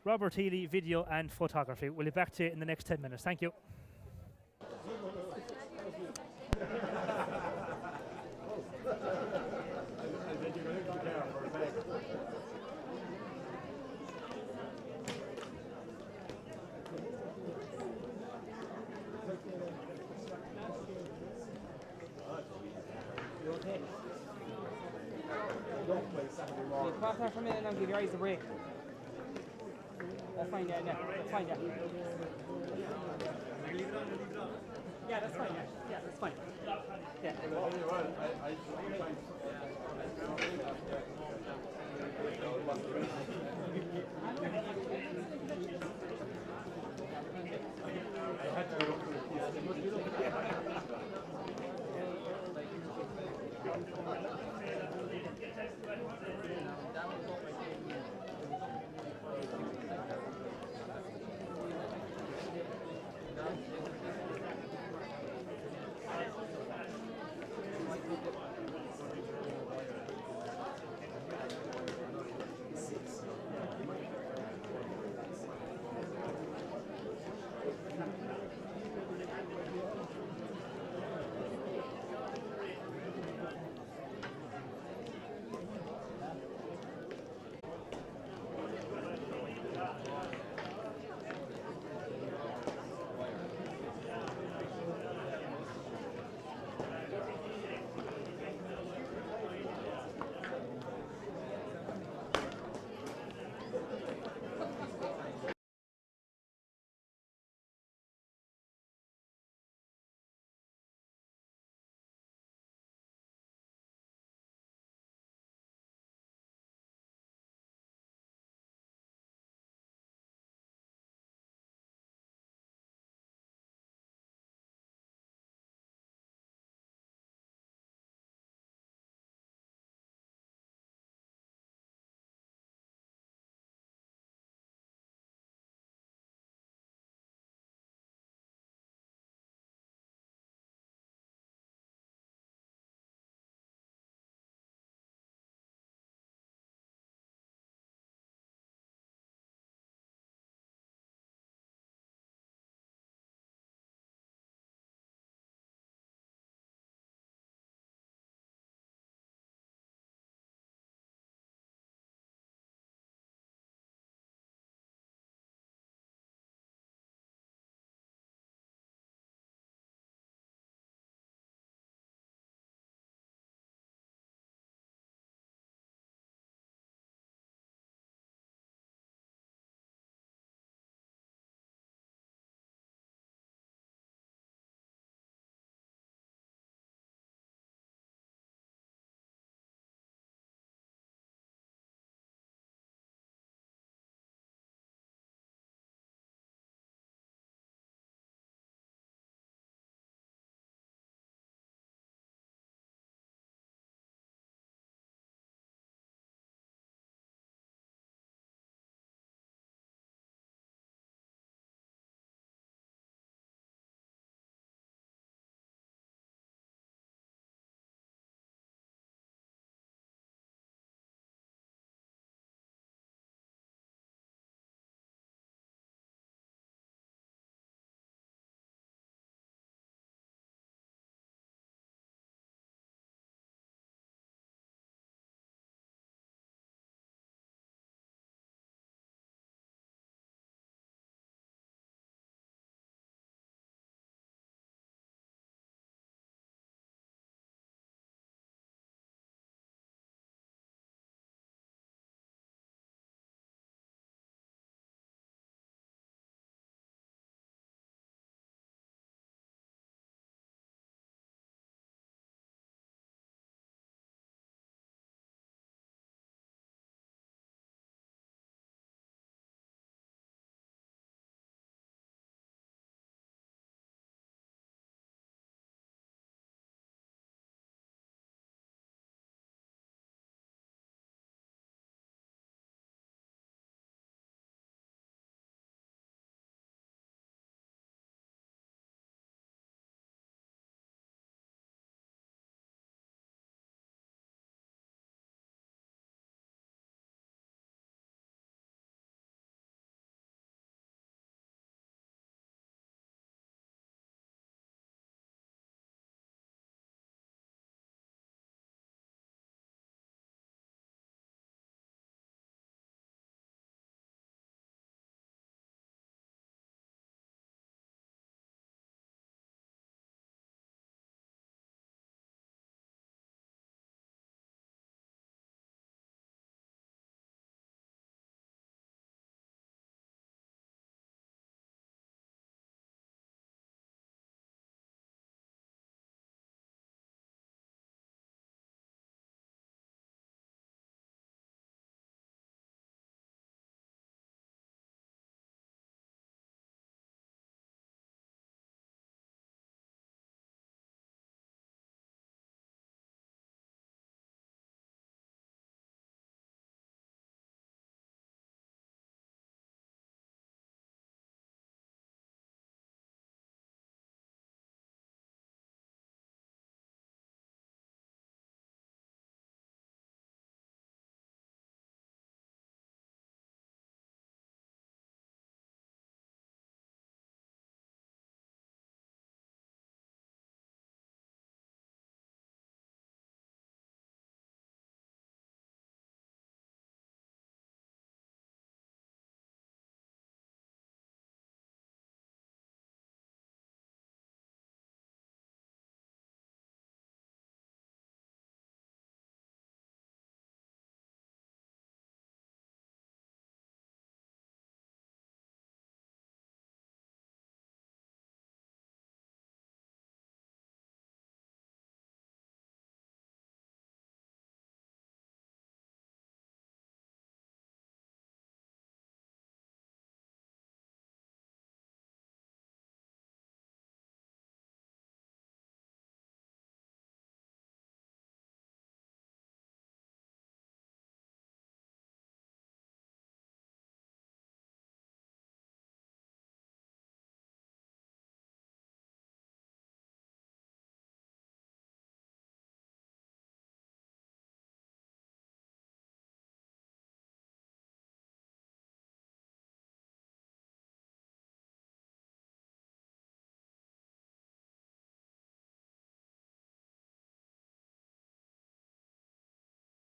Robert Healy, video and photography. We'll be back to you in the next 10 minutes. Thank you. Pass that for a minute and I'll give your eyes a break. I'll find that now. I'll find that. Yeah, that's fine. Yeah, that's fine. Yeah.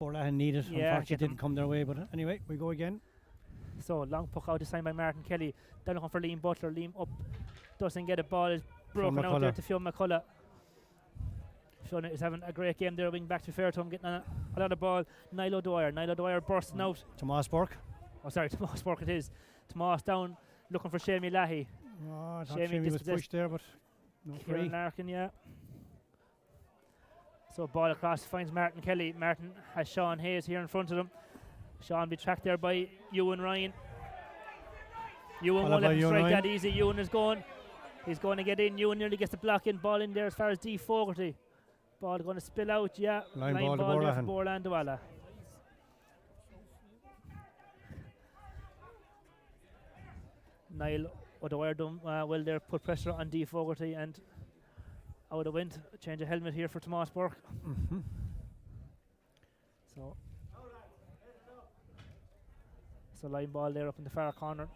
Boherlahan needed. Yeah, Unfortunately, didn't come their way. But anyway, we go again. So long puck out this time by Martin Kelly. Down looking for Liam Butler. Liam up, doesn't get a ball. Is broken out there to Fionn McCullough. Fionn is having a great game there. Wing back to fair to him, getting a lot of ball. Niall Dwyer. Niall Dwyer bursting out. Tomas Burke. Oh, sorry, Tomas Burke it is. Tomas down looking for Shamey Lahey. Oh, I thought Shamey was pushed there, but no free. Kieran Larkin, yeah. So ball across, finds Martin Kelly. Martin has Sean Hayes here in front of him. Sean be tracked there by Ewan Ryan. Ewan won't let him strike that easy. Ewan is going. He's going to get in. Ewan nearly gets the block in. Ball in there as far as D. Fogarty. Ball going to spill out, yeah. Line ball to Boherlahan Dualla. Niall O'Dwyer done well there, put pressure on D. Fogarty and out of wind. Change of helmet here for Tomas Burke. So line ball there up in the far corner.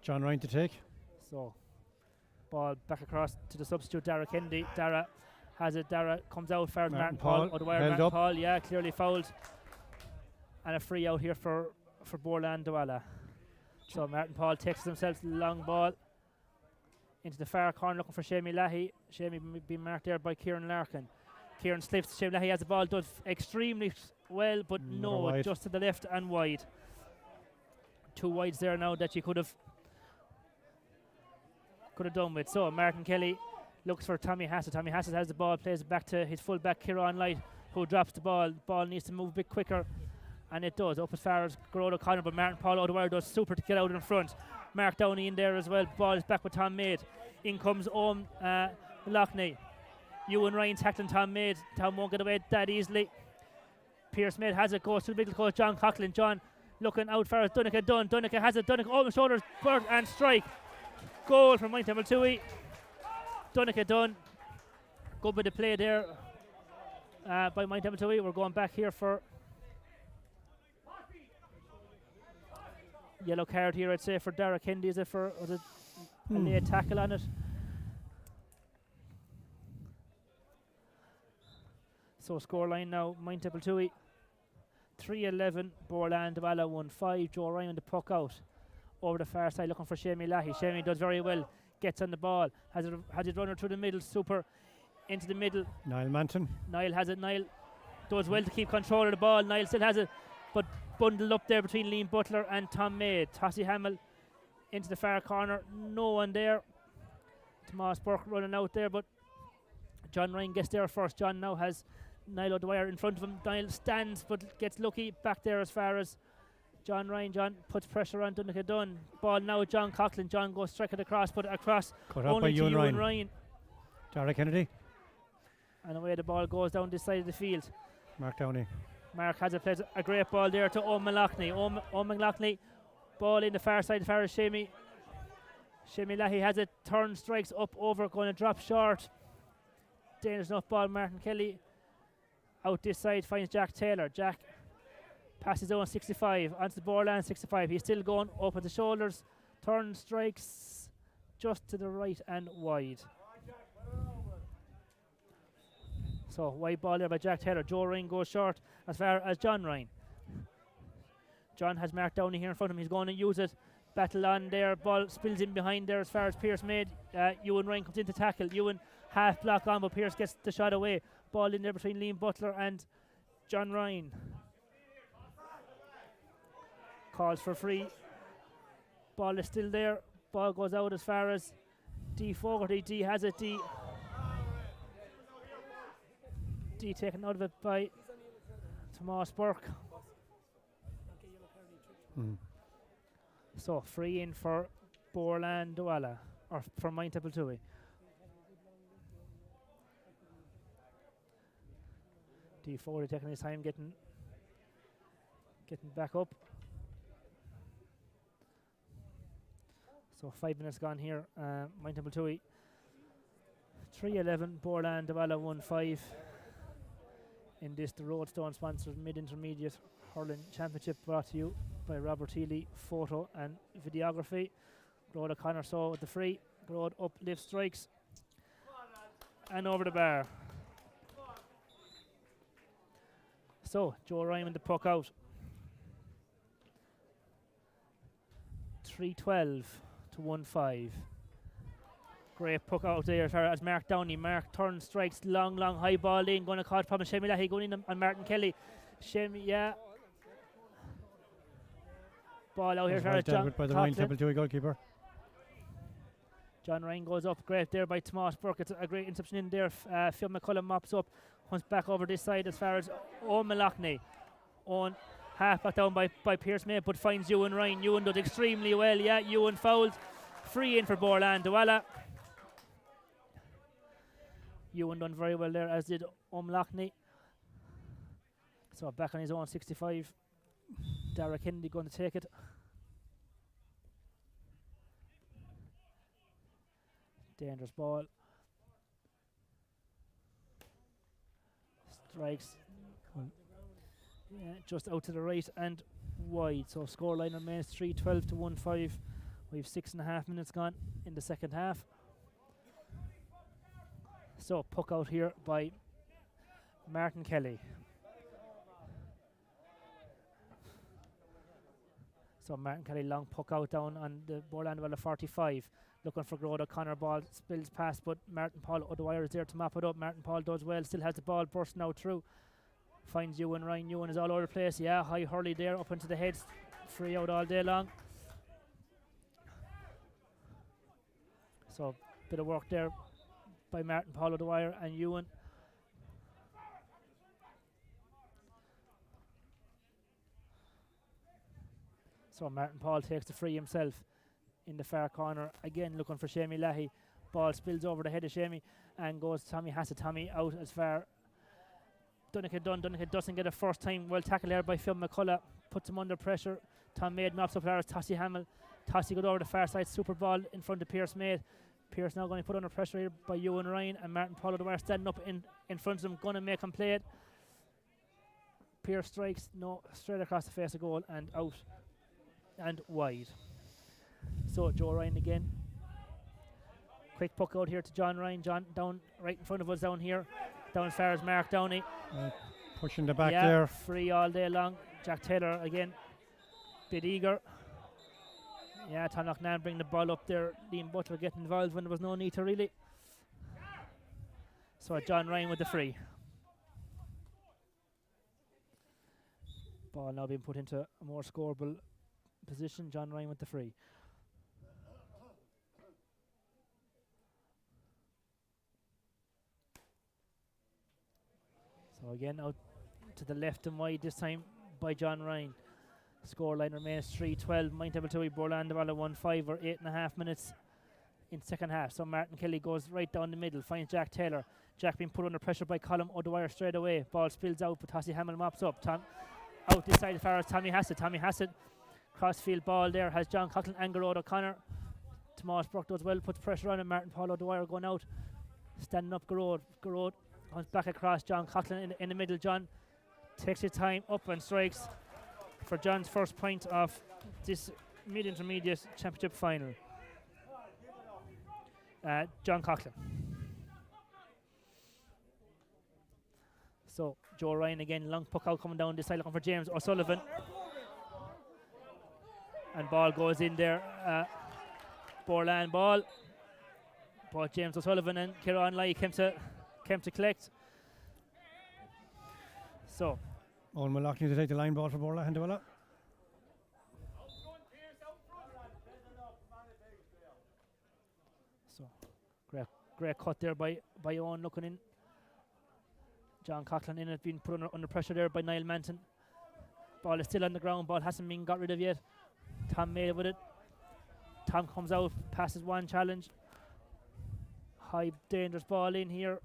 John Ryan to take. So ball back across to the substitute Dara Kennedy. Dara has it. Dara comes out for Martin Paul. O'Dwyer, Martin Paul, yeah, clearly fouled. And a free out here for Boherlahan Dualla. So Martin Paul takes himself long ball into the far corner looking for Shamey Lahey. Shamey being marked there by Kieran Larkin. Kieran slips. Shamey Lahey has the ball, does extremely well, but no, just to the left and wide. Two wides there now that you could have done with. So Martin Kelly looks for Tommy Hassett. Tommy Hassett has the ball, plays it back to his full-back Kieran Light, who drops the ball. Ball needs to move a bit quicker, and it does, up as far as Garrod O'Connor, but Martin Paul O'Dwyer does super to get out in front. Mark Downey in there as well. Ball is back with Tom Maid. In comes Loughney. Ewan Ryan tackling Tom Maid. Tom won't get away that easily. Pierce Maid has it, goes to the middle coach John Coughlin. John looking out for Dunica Dunn. Dunica has it. Dunica over the shoulders, bird and strike. Goal from Moyne Templetuohy. Dunica Dunn. Good bit of play there by Moyne Templetuohy. We're going back here for yellow card here, I'd say, for Dara Kennedy. Is it for a late tackle on it? So scoreline now, Moyne Templetuohy 3-11, Boherlahan Dualla 1-5. Joe Ryan the puck out over the far side looking for Shamey Lahey. Shamey does very well, gets on the ball, has it runner through the middle, super into the middle. Niall Manton. Niall has it. Niall does well to keep control of the ball. Niall still has it, but bundled up there between Liam Butler and Tom Maid. Tossie Hamill into the far corner, no one there. Tomas Burke running out there, but John Ryan gets there first. John now has Niall O'Dwyer in front of him. Niall stands but gets lucky back there as far as John Ryan. John puts pressure on Dunica Dunn. Ball now John Coughlin. John goes striking across, but across cut only to Ewan Ryan. Dara Kennedy. And away the ball goes down this side of the field. Mark Downey. Mark has it, plays a great ball there to Owen Loughney. Owen Loughney, ball in the far side as far as Shamey Lahey has it, turn, strikes up over, going to drop short. Dangerous enough ball. Martin Kelly out this side, finds Jack Taylor. Jack passes on 65 onto the Boherlahan 65. He's still going up at the shoulders, turn, strikes just to the right and wide. So wide ball there by Jack Taylor. Joe Ryan goes short as far as John Ryan. John has Mark Downey here in front of him. He's going to use it. Battle on there. Ball spills in behind there as far as Pierce Maid. Ewan Ryan comes in to tackle. Ewan half block on, but Pierce gets the shot away. Ball in there between Liam Butler and John Ryan. Calls for free. Ball is still there. Ball goes out as far as D. Fogarty. D has it. D taken out of it by Tomas Burke. So free in for Boherlahan Dualla, or for Moyne Templetuohy. D4 taking his time getting back up. So 5 minutes gone here. Moyne Templetuohy 3-11, Boherlahan Dualla 1-5. In this, the Roadstone sponsored mid-intermediate hurling championship, brought to you by Robert Healy, photo and videography. Garrod O'Connor saw with the free. Garrod up, lift, strikes, and over the bar. So, Joe Ryan with the puck out. 3:12 to 1-5. Great puck out there as Mark Downey. Mark turns, strikes, long high ball in. Going to cause problem. Shemi Lahi going in on Martin Kelly. Shemi, yeah. Ball out here for John by the Moyne Templetuohy goalkeeper. John Ryan goes up. Great there by Tomas Burke. It's a great interception in there. Phil McCullum mops up. Hunts back over this side as far as Owen Malachney. On half back down by Pierce May, but finds Ewan Ryan. Ewan does extremely well. Yeah, Ewan fouled. Free in for Boherlahan Dualla. Ewan done very well there, as did O'Mallachney. So back on his own 65. Dara Kennedy going to take it. Dangerous ball. Strikes. Yeah, just out to the right and wide. So scoreline remains 3:12 to 1-5. We have 6.5 minutes gone in the second half. So puck out here by Martin Kelly. So Martin Kelly long puck out down on the Boherlahan Dualla 45. Looking for Grode O'Connor, ball spills past, but Martin Paul O'Dwyer is there to map it up. Martin Paul does well, still has the ball bursting out through. Finds Ewan Ryan. Ewan is all over the place. Yeah, high hurley there up into the heads. Free out all day long. So bit of work there by Martin Paul O'Dwyer and Ewan. So Martin Paul takes the free himself in the far corner. Again looking for Shemi Lahi. Ball spills over the head of Shemi and goes Tommy Hassett. Tommy out as far. Dunica doesn't get a first time. Well tackled there by Phil McCullough. Puts him under pressure. Tom Maid knocks up there as Tossie Hamill. Tossie got over the far side. Super ball in front of Pierce Maid. Pierce now going to put under pressure here by Ewan Ryan, and Martin Paul O'Dwyer standing up in front of them, going to make him play it. Pierce strikes, no, straight across the face of goal and out and wide. So Joe Ryan again. Quick puck out here to John Ryan. John down right in front of us down here. Down as far as Mark Downey. Pushing the back yeah, there. Free all day long. Jack Taylor again. Bit eager. Yeah, Tom Loughnane bring the ball up there. Liam Butler getting involved when there was no need to really. So John Ryan with the free. Ball now being put into a more scoreable position. John Ryan with the free. So again out to the left and wide this time by John Ryan. Scoreline remains 3:12. Moyne Templetuohy, Boherlahan Dualla 1-5 or 8.5 minutes in second half. So Martin Kelly goes right down the middle, finds Jack Taylor. Jack being put under pressure by Colm O'Dwyer straight away. Ball spills out, but Tossie Hamill mops up. Out this side as far as Tommy Hassett. Tommy Hassett, crossfield ball there, has John Coughlin and Grode O'Connor. Tomas Burke does well, puts pressure on him. Martin Paul O'Dwyer going out. Standing up Grode comes back across John Coughlin in the middle. John takes his time up and strikes for John's first point of this mid-intermediate championship final. John Coughlin. So Joe Ryan again, long puck out coming down this side looking for James O'Sullivan. And ball goes in there. Boherlahan ball. But James O'Sullivan and Kieran Lai came to collect. So Owen Malachney to take the line ball for Boherlahan Dualla. So great cut there by Owen looking in. John Coughlin in it, being put under pressure there by Niall Manton. Ball is still on the ground, ball hasn't been got rid of yet. Tom Maid with it. Tom comes out, passes one challenge. High dangerous ball in here.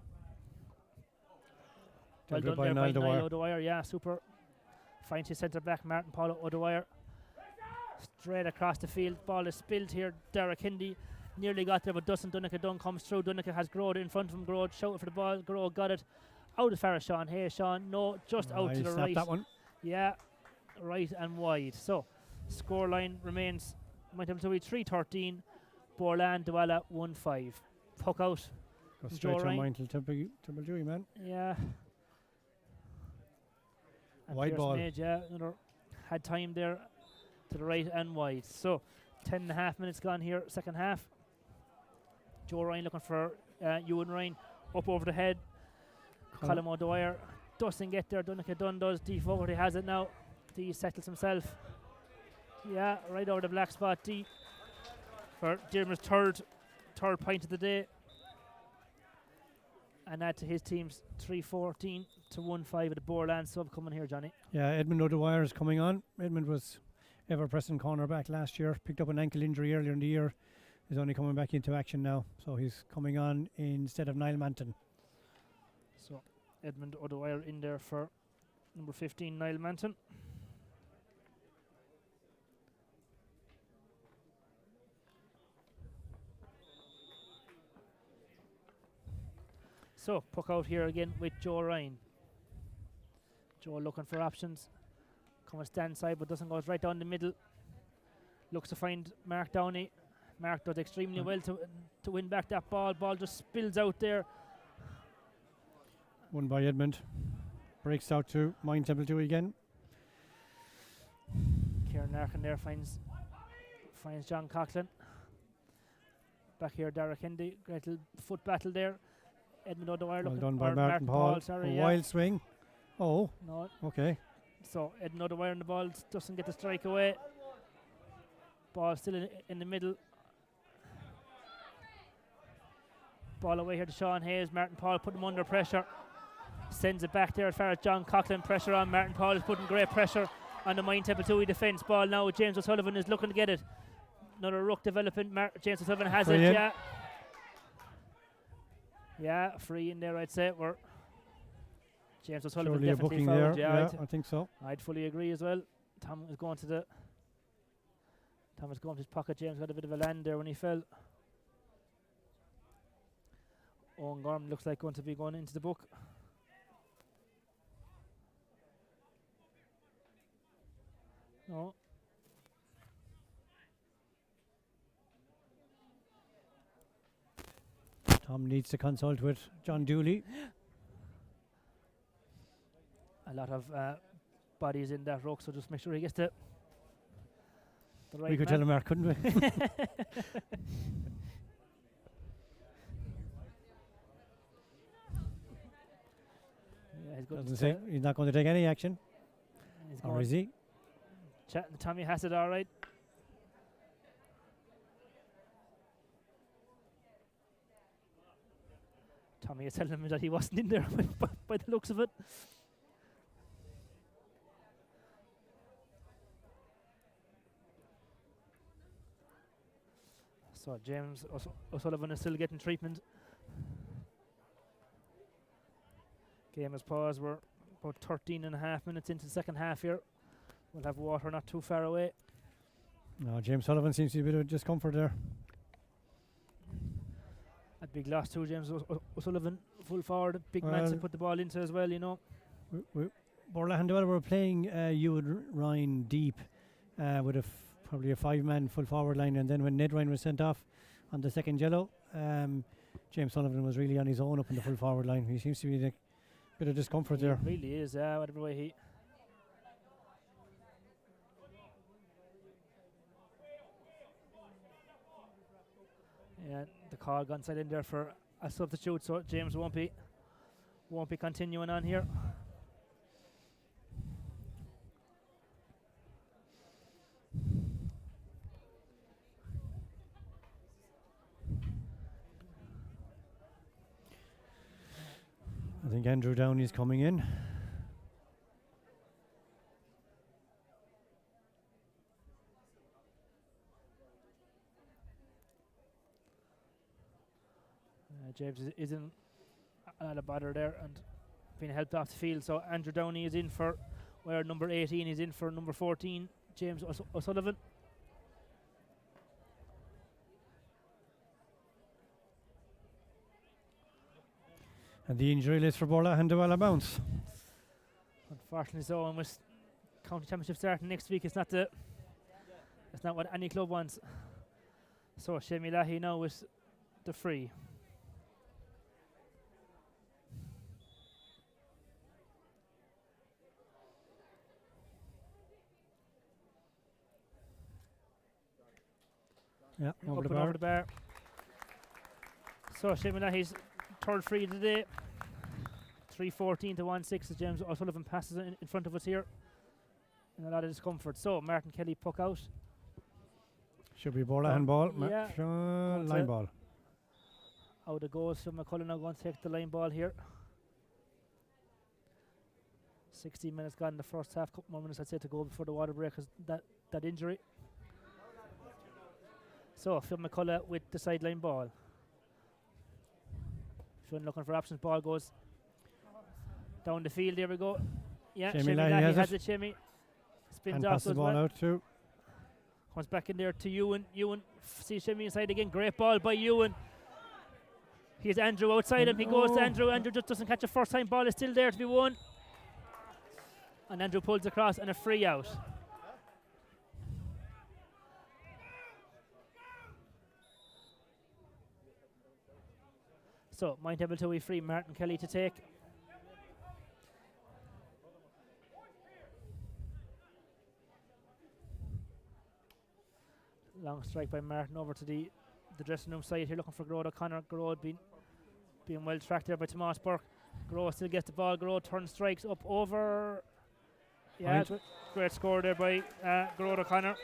Well done there by Niall O'Dwyer, yeah, super. Finds his centre back, Martin Paul O'Dwyer. Straight across the field, ball is spilled here. Derek Hindi nearly got there, but doesn't. Dunica Dunn comes through. Dunica has Grode in front of him. Grode shouting for the ball. Grode got it. Out as far as Sean. Hey, Sean, no, just out to the right. That one. Yeah, right and wide. So, scoreline remains Moyne Templetuohy 3-13, Boherlahan Dualla 1-5. Puck out. Go straight to Moyne Templetuohy, man. Yeah. And Wide Pearse ball. Made, yeah, had time there to the right and wide. So 10.5 minutes gone here, second half. Joe Ryan looking for Ewan Ryan up over the head. Colm O'Dwyer doesn't get there. Dunica Dunn does. D forward, he has it now. D settles himself. Yeah, right over the black spot. D for Dermot's third point of the day. And add to his team's 3-14 to 1-5 at the Boherlahan sub coming here, Johnny. Yeah, Edmund O'Dwyer is coming on. Edmund was ever-present cornerback last year. Picked up an ankle injury earlier in the year. He's only coming back into action now. So he's coming on instead of Niall Manton. So Edmund O'Dwyer in there for number 15, Niall Manton. So puck out here again with Joe Ryan. Joe looking for options. Coming stand side but doesn't go right down the middle. Looks to find Mark Downey. Mark does extremely well to win back that ball. Ball just spills out there. Won by Edmund. Breaks out to Moyne Templetuohy again. Kieran Larkin there finds John Coughlin. Back here, Derek Hendy. Great little foot battle there. Edmund O'Dwyer Well looking done by Martin Paul. Sorry, A wild swing. Oh, no. okay. So Edmund O'Dwyer on the ball doesn't get the strike away. Ball still in the middle. Ball away here to Sean Hayes. Martin Paul put him under pressure. Sends it back there as far as John Coughlin. Pressure on. Martin Paul is putting great pressure on the Moyne Templetuohy defence. Ball now. James O'Sullivan is looking to get it. Another ruck development. James O'Sullivan has it. Yeah. Yeah, free in there, I'd say. James O'Sullivan Surely a definitely booking fouled. there. Yeah, I think so. I'd fully agree as well. Tom was going to his pocket. James got a bit of a land there when he fell. Owen Gorman looks like going to be going into the book. No. Tom needs to consult with John Dooley. A lot of bodies in that ruck, so just make sure he gets the right We could man. tell him, Mark, couldn't we? Yeah, he's good. Doesn't say he's not going to take any action. He's Or going. is he? Chatting to Tommy has it all right. Tommy is telling him that he wasn't in there by the looks of it. So James O'Sullivan is still getting treatment. Game has paused. We're about 13.5 minutes into the second half here. We'll have water not too far away. No, James Sullivan seems to be a bit of discomfort there. A big loss too, James O'Sullivan, full forward. Big man to put the ball into as well, you know. Borrisoleigh Dualla were playing Ewan Ryan deep with probably a 5-man full forward line, and then when Ned Ryan was sent off on the second yellow, James Sullivan was really on his own up in the full forward line. He seems to be in a bit of discomfort there. He really is, whatever way he... Yeah, the call gone side in there for a substitute, so James won't be continuing on here. I think Andrew Downey's coming in. James is in a lot of bother there and being helped off the field. So Andrew Downey is in for where number 18 is in for number 14, James O'Sullivan. And the injury list for Boherlahan Dualla bounce. Unfortunately so, and with county championship starting next week, it's not what any club wants. So Shemi Lahi now with the free. Yeah, over up the and bar. over the bar. So Shane Malahy's third free of the day. 3:14 to 1-6 as James O'Sullivan passes in front of us here. And a lot of discomfort. So Martin Kelly puck out. Should be Borrisoleigh ball. Yeah. Line ball. Out it goes. So McCullough now going to take the line ball here. 16 minutes gone in the first half. Couple more minutes I'd say to go before the water break because that injury. So Phil McCullough with the sideline ball. Phil looking for options. Ball goes down the field. Here we go. Yeah, Shimmy Shimmy Lahey has it. Shimmy spins And off. passes the Goes ball well. out too. Comes back in there to Ewan. Ewan see Shimmy inside again. Great ball by Ewan. Here's Andrew outside him. He goes to Andrew. Andrew just doesn't catch a first time. Ball is still there to be won. And Andrew pulls across and a free out. So Moyne Templetuohy free. Martin Kelly to take. Long strike by Martin over to the dressing room side here, looking for Grode O'Connor. Grode being well tracked there by Tomas Burke. Grode still gets the ball. Grode turns strikes up over. Yeah, great score there by Grode O'Connor.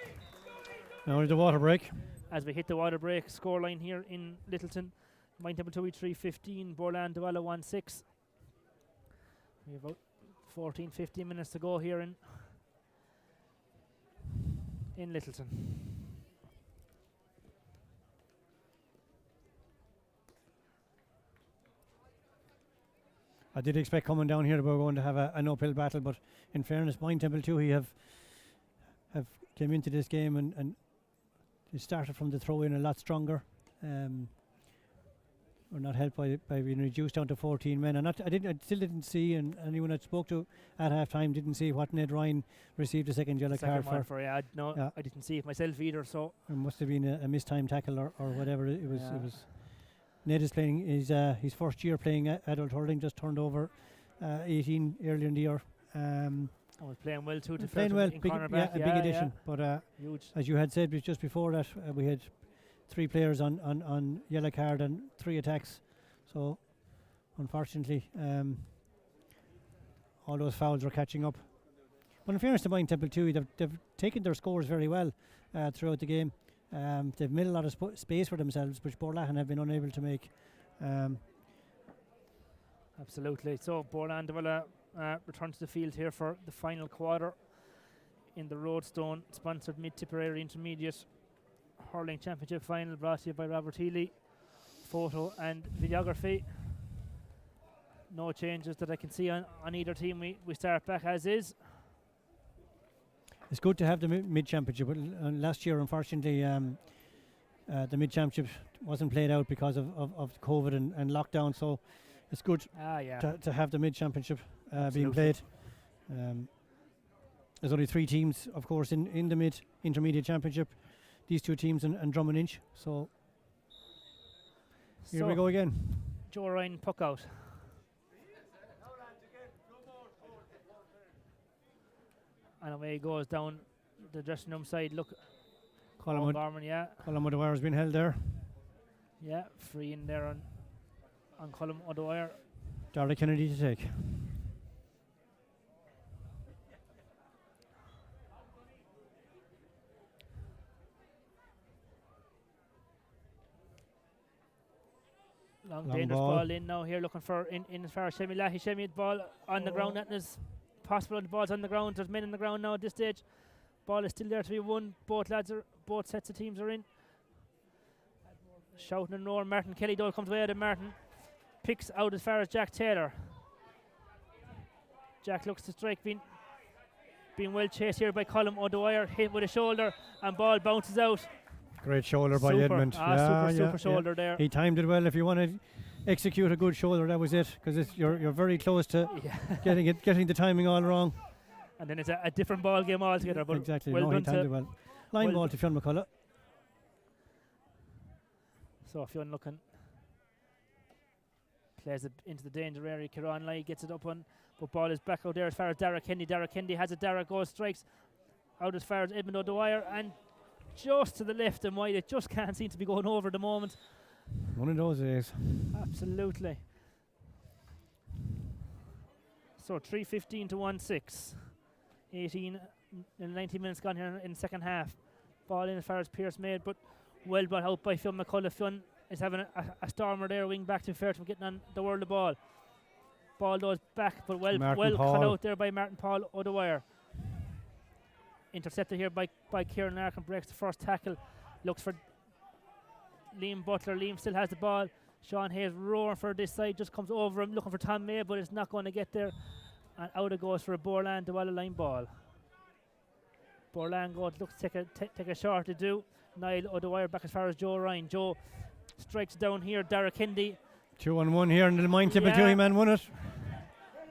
Now the water break. As we hit the water break scoreline here in Littleton. Moyne Templetuohy 3:15, Boherlahan Dualla 1-6. We have about 14-15 minutes to go here in Littleton. I did expect coming down here that we were going to have an uphill battle, but in fairness, Moyne Templetuohy have came into this game and they started from the throw-in a lot stronger. We're not helped by being reduced down to 14 men. And I still didn't see, and anyone I spoke to at half time didn't see what Ned Ryan received a second yellow card for. I didn't see it myself either. So it must have been a mistimed tackle or whatever it was. Yeah. It was. Ned is playing his first year playing adult hurling, just turned over 18 earlier in the year. I was playing well too. Playing well, big addition. But huge. As you had said just before that, we had 3 players on yellow card and 3 attacks. So unfortunately, all those fouls are catching up. But in fairness to Moyne Templetuohy, they've taken their scores very well throughout the game. They've made a lot of space for themselves, which Borrisoleigh have been unable to make. Absolutely. So Boherlahan Dualla returns to the field here for the final quarter in the Roadstone sponsored Mid-Tipperary Intermediate Hurling Championship final, brought to you by Robert Healy. Photo and videography. No changes that I can see on either team. We start back as is. It's good to have the mid-championship. Last year, unfortunately, the mid-championship wasn't played out because of COVID and lockdown. So it's good to have the mid-championship being played. There's only 3 teams, of course, in the mid-intermediate championship. These 2 teams and Drummond Inch. So here we go again. Joe Ryan puck out. And away he goes down the dressing room side. Look, Colin O'Dwyer has been held there. Yeah, free in there on Colin O'Dwyer. Darla Kennedy to take. Long dangerous ball in now here, looking for in as far as Shimmy Lahey. Shimmy ball on the ground. That is possible. The ball's on the ground. There's men on the ground now at this stage. Ball is still there to be won. Both sets of teams are in. Shouting and roaring. Martin Kelly though comes away. And Martin picks out as far as Jack Taylor. Jack looks to strike, being well chased here by Colin O'Dwyer. Hit with a shoulder and ball bounces out. Great shoulder by Edmund. Super shoulder there. He timed it well. If you want to execute a good shoulder, that was it. Because you're very close to getting the timing all wrong. And then it's a different ball game altogether. But exactly. Well he timed it well. Line ball to Fionn McCullough. So Fionn looking, plays it into the danger area. Kieran Lai gets it up on, but ball is back out there as far as Dara Kendi. Dara Kendi has it. Dara goes, strikes out as far as Edmund O'Dwyer, and just to the left and wide. It just can't seem to be going over at the moment. One of those days. Absolutely. So 3:15 to 1-6. 18 and 19 minutes gone here in the second half. Ball in as far as Pierce made, but well brought out by Fionn McCullough. Fionn is having a stormer there, wing back to fair to getting on the world of ball. Ball goes back, but well cut out there by Martin Paul O'Dwyer. Intercepted here by Kieran Larkin, breaks the first tackle, looks for Liam Butler. Liam still has the ball. Sean Hayes roaring for this side, just comes over him, looking for Tom May, but it's not going to get there. And out it goes for a Boherlahan Dualla line ball. Boherlahan goes, looks to take a shot to do. Niall O'Dwyer back as far as Joe Ryan. Joe strikes down here, Derek Hindy. 2-on-1 here, and the Moyne Templetuohy man won it.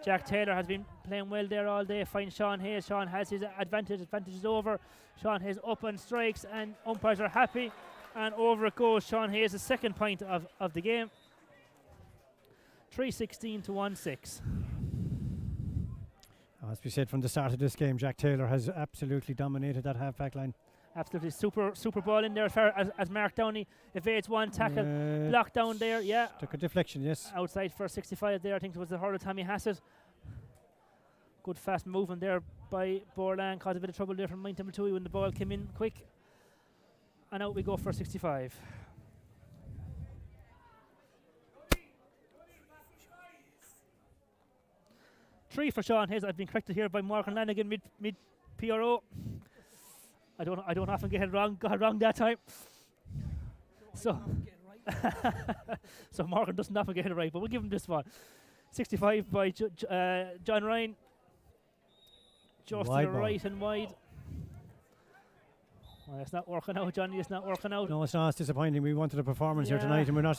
Jack Taylor has been playing well there all day. Finds Sean Hayes. Sean has his advantage. Advantage is over. Sean Hayes up and strikes, and umpires are happy. And over it goes. Sean Hayes, the second point of the game. 3:16 to 1-6. As we said from the start of this game, Jack Taylor has absolutely dominated that half-back line. Absolutely super ball in there as far as Mark Downey evades one tackle. Blocked down there, yeah. Took a deflection, yes. Outside for 65 there, I think it was the hurl of Tommy Hassett. Good fast movement there by Boherlahan, caused a bit of trouble there from Moyne Templetuohy when the ball came in quick. And out we go for 65. Three for Sean Hayes. I've been corrected here by Morgan Lanigan mid PRO. I don't often get it wrong. Got it wrong that time. So so Morgan doesn't often get it right, but we'll give him this one. 65 by John Ryan. Just to the right and wide. Well, it's not working out, Johnny. It's not working out. No, it's not. It's disappointing. We wanted a performance here tonight, and we're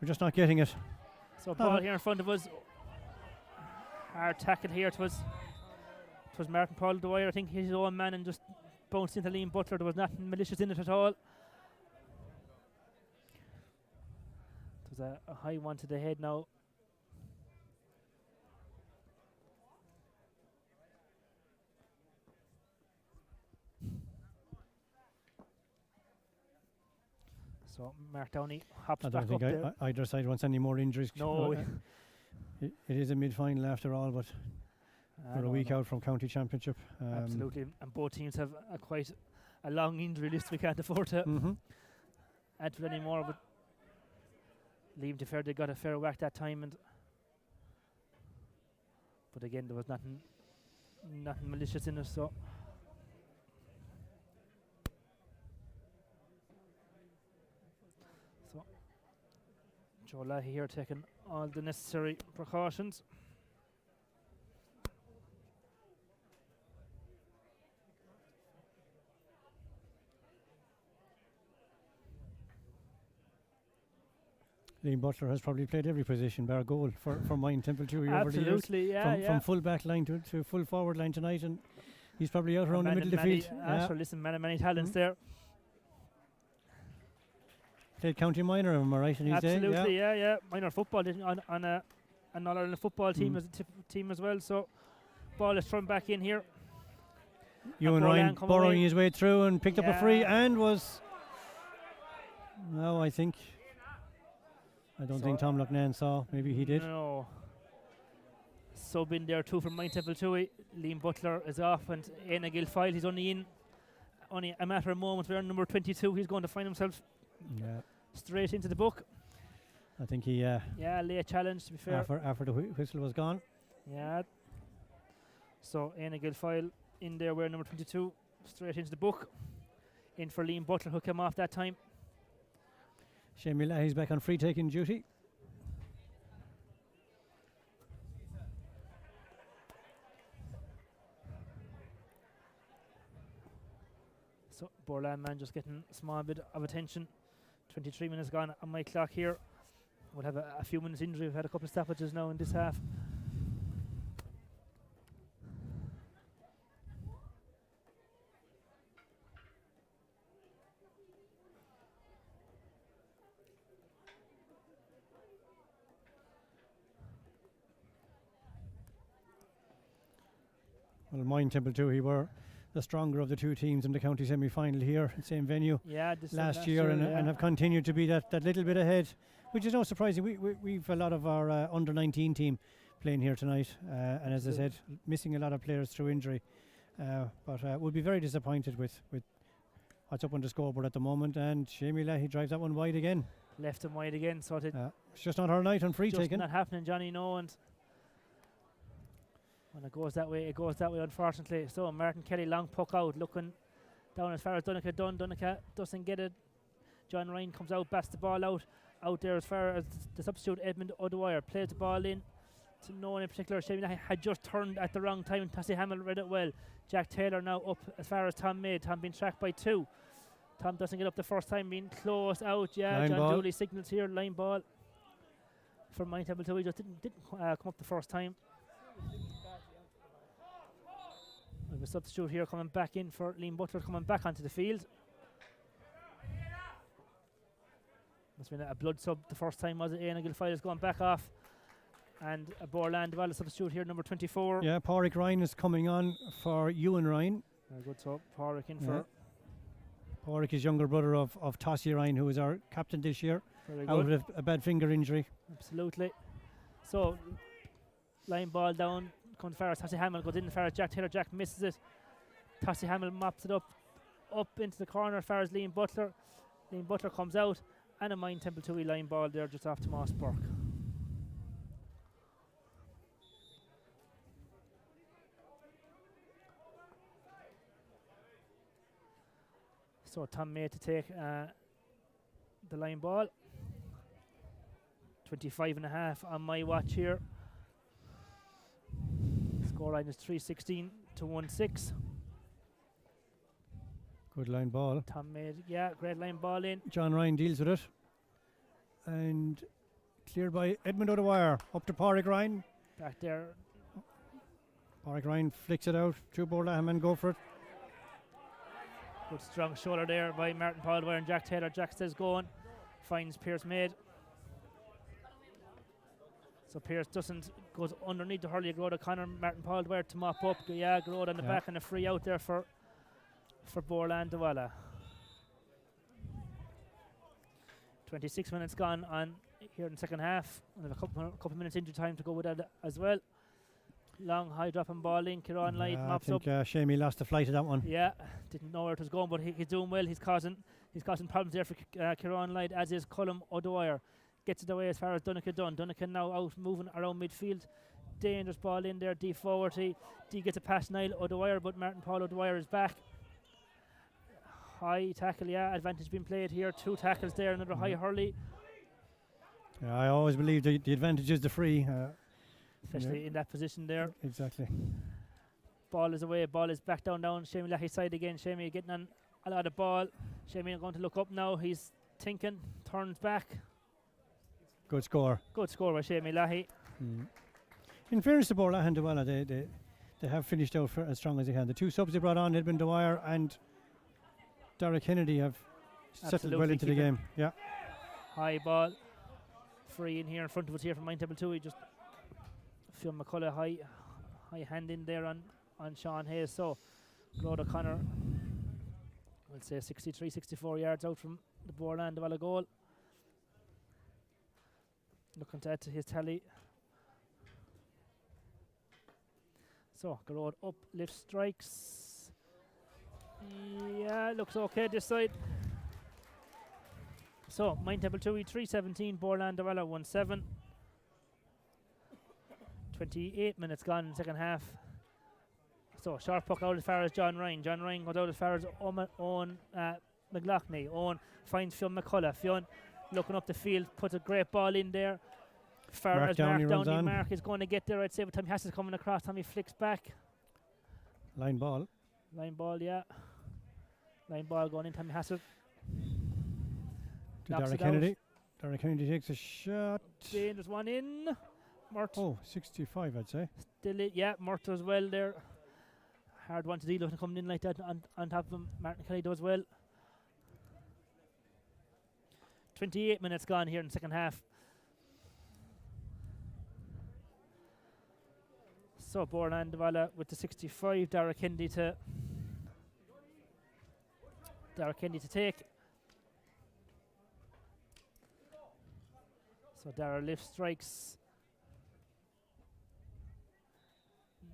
just not getting it. So ball here in front of us. Hard tackle here. It was Martin Paul Dwyer. I think his own man, and just bounced into Liam Butler. There was nothing malicious in it at all. It was a high one to the head now. So Mark Downey hops back up there. I don't think either side wants any more injuries. No. It is a mid-final after all, but we're a week out from county championship. Absolutely, and both teams have quite a long injury list. We can't afford to add to it anymore. But Liam DeFair, they got a fair whack that time, but again there was nothing malicious in it. So. Joe Leahy here taking all the necessary precautions. Liam Butler has probably played every position bar goal for Moyne Templetuohy over the years. Absolutely, yeah. From full back line to full forward line tonight, and he's probably out around the middle of the field. Listen, many talents there. Played county minor, am I right in his day? Absolutely, yeah. Minor football on an All-Ireland football team as well. So ball is thrown back in here. Ewan Ryan borrowing his way through and picked up a free and was. No, I don't think Tom Loughnane saw. Maybe he did. No. Sub in there too from Moyne Templetuohy. Liam Butler is off, and Éanna Gilfoyle, he's only a matter of moments. We're on number 22. He's going to find himself straight into the book. I think he late challenge, to be fair. After the whistle was gone. Yeah. So Éanna Gilfoyle in there, we're number 22, straight into the book. In for Liam Butler, who came off that time. Shane Miller, back on free taking duty. So Boherlahan man just getting a small bit of attention. 23 minutes gone on my clock here. We'll have a few minutes injury. We've had a couple of stoppages now in this half. Well, Moyne Templetuohy were the stronger of the two teams in the county semi-final here, same venue Yeah, this last year, and have continued to be that little bit ahead, which is no surprising. We've a lot of our under 19 team playing here tonight, and as I said, missing a lot of players through injury, but we'll be very disappointed with what's up on the scoreboard at the moment. And Shamie Leahy drives that one wide again. Left him wide again, so it's just not her night on free just taking. not happening, Johnny. No, and when it goes that way, unfortunately. So Martin Kelly, long puck out, looking down as far as Donncha done. Donncha doesn't get it. John Ryan comes out, bats the ball out there as far as the substitute Edmund O'Dwyer plays the ball in to no one in particular. Shamie Leahy had just turned at the wrong time, and Tassie Hamill read it well. Jack Taylor now up as far as Tom Maid. Tom being tracked by 2. Tom doesn't get up the first time, being close out. Yeah, line John ball. Dooley signals here, line ball for Moyne Templetuohy. Just didn't come up the first time. We have a substitute here coming back in for Liam Butler, coming back onto the field. Must have been a blood sub the first time, was it? Aina Gilfoyle is going back off. And a Boherlahan Dualla substitute here, number 24. Yeah, Pádraig Ryan is coming on for Ewan Ryan. Very good, so Pádraig in for. Pádraig is younger brother of Tassie Ryan, who is our captain this year, out with a bad finger injury. Absolutely. So, line ball down, comes far as Tassie Hamill, goes in as far as Jack Taylor. Jack misses it. Tassie Hamill mops it up into the corner as far as Liam Butler. Liam Butler comes out, and a Moyne Templetuohy line ball there just off Tomas Burke. So Tom May to take the line ball. 25.5 on my watch here. Scoreline is 3-16 to 1-6. Good line ball. Tom May, yeah, great line ball in. John Ryan deals with it. And cleared by Edmund O'Dwyer. Up to Pádraig Ryan. Back there. Pádraig Ryan flicks it out. 2 Boherlahan men go for it. Good strong shoulder there by Martin Paul Dwyer and Jack Taylor. Jack stays going, finds Pierce Maid. So Pierce goes underneath the hurley. Groda Connor, Martin Paul Dwyer to mop up. Yeah, Groda on the back and a free out there for Boherlahan Dualla. 26 minutes gone on here in the second half. We have a couple minutes injury time to go with that as well. Long high dropping ball in. Kieran Light mops up. Shamie lost the flight of that one. Yeah, didn't know where it was going, but he's doing well. He's causing problems there for Kieran Light, as is Colm O'Dwyer. Gets it away as far as Donncha done. Donncha now out moving around midfield. Dangerous ball in there. D forward. D gets a pass Niall O'Dwyer, but Martin Paul O'Dwyer is back. High tackle, yeah. Advantage being played here. 2 tackles there. Another high hurley. Yeah, I always believe the advantage is the free. Especially in that position there. Exactly. Ball is away. Ball is back down. Shamie Leahy's side again. Shamie getting on a lot of ball. Shamie going to look up now. He's thinking. Turns back. Good score. Good score by Shamie Leahy. In fairness to Boherlahan Dualla, they have finished out for as strong as they can. The 2 subs they brought on, Edmund Dwyer and Derek Kennedy, have settled well into the game. Yeah. High ball. Free in here in front of us here from Moyne Templetuohy. Just Phil McCullough high hand in there on Sean Hayes. So Claude O'Connor, we'll say 63-64 yards out from the Boherlahan Dualla goal. Looking to add to his tally. So Garrod up, lift strikes. Yeah, looks okay this side. So Moyne Templetuohy 3-17, Boherlahan Dualla 1-7. 28 minutes gone in the second half. So short puck out as far as John Ryan. John Ryan goes out as far as Owen McLaughlin. Owen finds Fionn McCullough. Fionn looking up the field, puts a great ball in there. Far Mark as Downey Mark runs Downey. on. Mark is going to get there, I'd say, but Tommy Hass is coming across. Tommy flicks back. Line ball. Line ball, yeah. Line ball going in. Tommy Hassett. To Derek Kennedy. Derek Kennedy takes a shot. Dangerous one in. Murt. Oh, 65, I'd say. Still it, yeah. Murt as well there. Hard one to deal with coming in like that on top of him. Martin Kelly does well. 28 minutes gone here in the second half. So Boherlahan Dualla with the 65. Derek Kennedy to Derek Kennedy to take. So Dara lifts, strikes.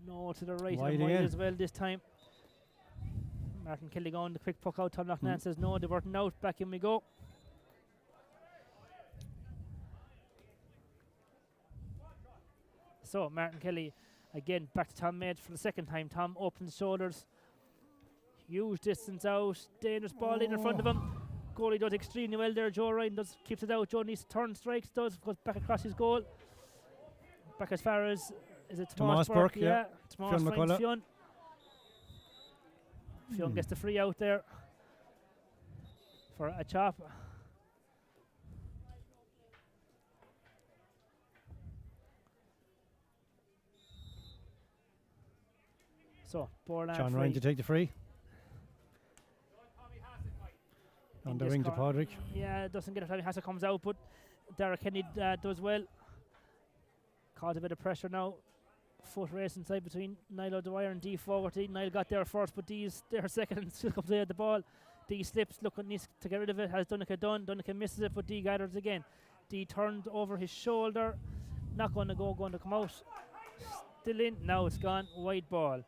No to the right Wide and wide again. as well this time. Martin Kelly going the quick puck out. Tom Loughnane says no, they weren't out. Back in we go. So Martin Kelly again back to Tom Maid for the second time. Tom opens shoulders. Huge distance out. Dangerous ball in front of him. Goalie does extremely well there. Joe Ryan keeps it out. Joe needs to turn, strikes, goes back across his goal. Back as far as, is it Tomas Burke? Yeah. Tomas Fionn finds McCullough. Fionn. Fionn gets the free out there for a chop. So, Borland John free. Ryan to take the free. On the this ring to corner. Padraig. Yeah, doesn't get it. Tommy Hassett comes out, but Derek Kennedy does well. Caught a bit of pressure now. Foot race inside between Niall O'Dwyer and Dee Fogarty. Niall got there first, but Dee's there second and still comes out of the ball. Dee slips, needs to get rid of it. Has Dunica done. Dunica misses it, but Dee gathers again. Dee turned over his shoulder. Not going to go, going to come out. Still in. Now it's gone. Wide ball.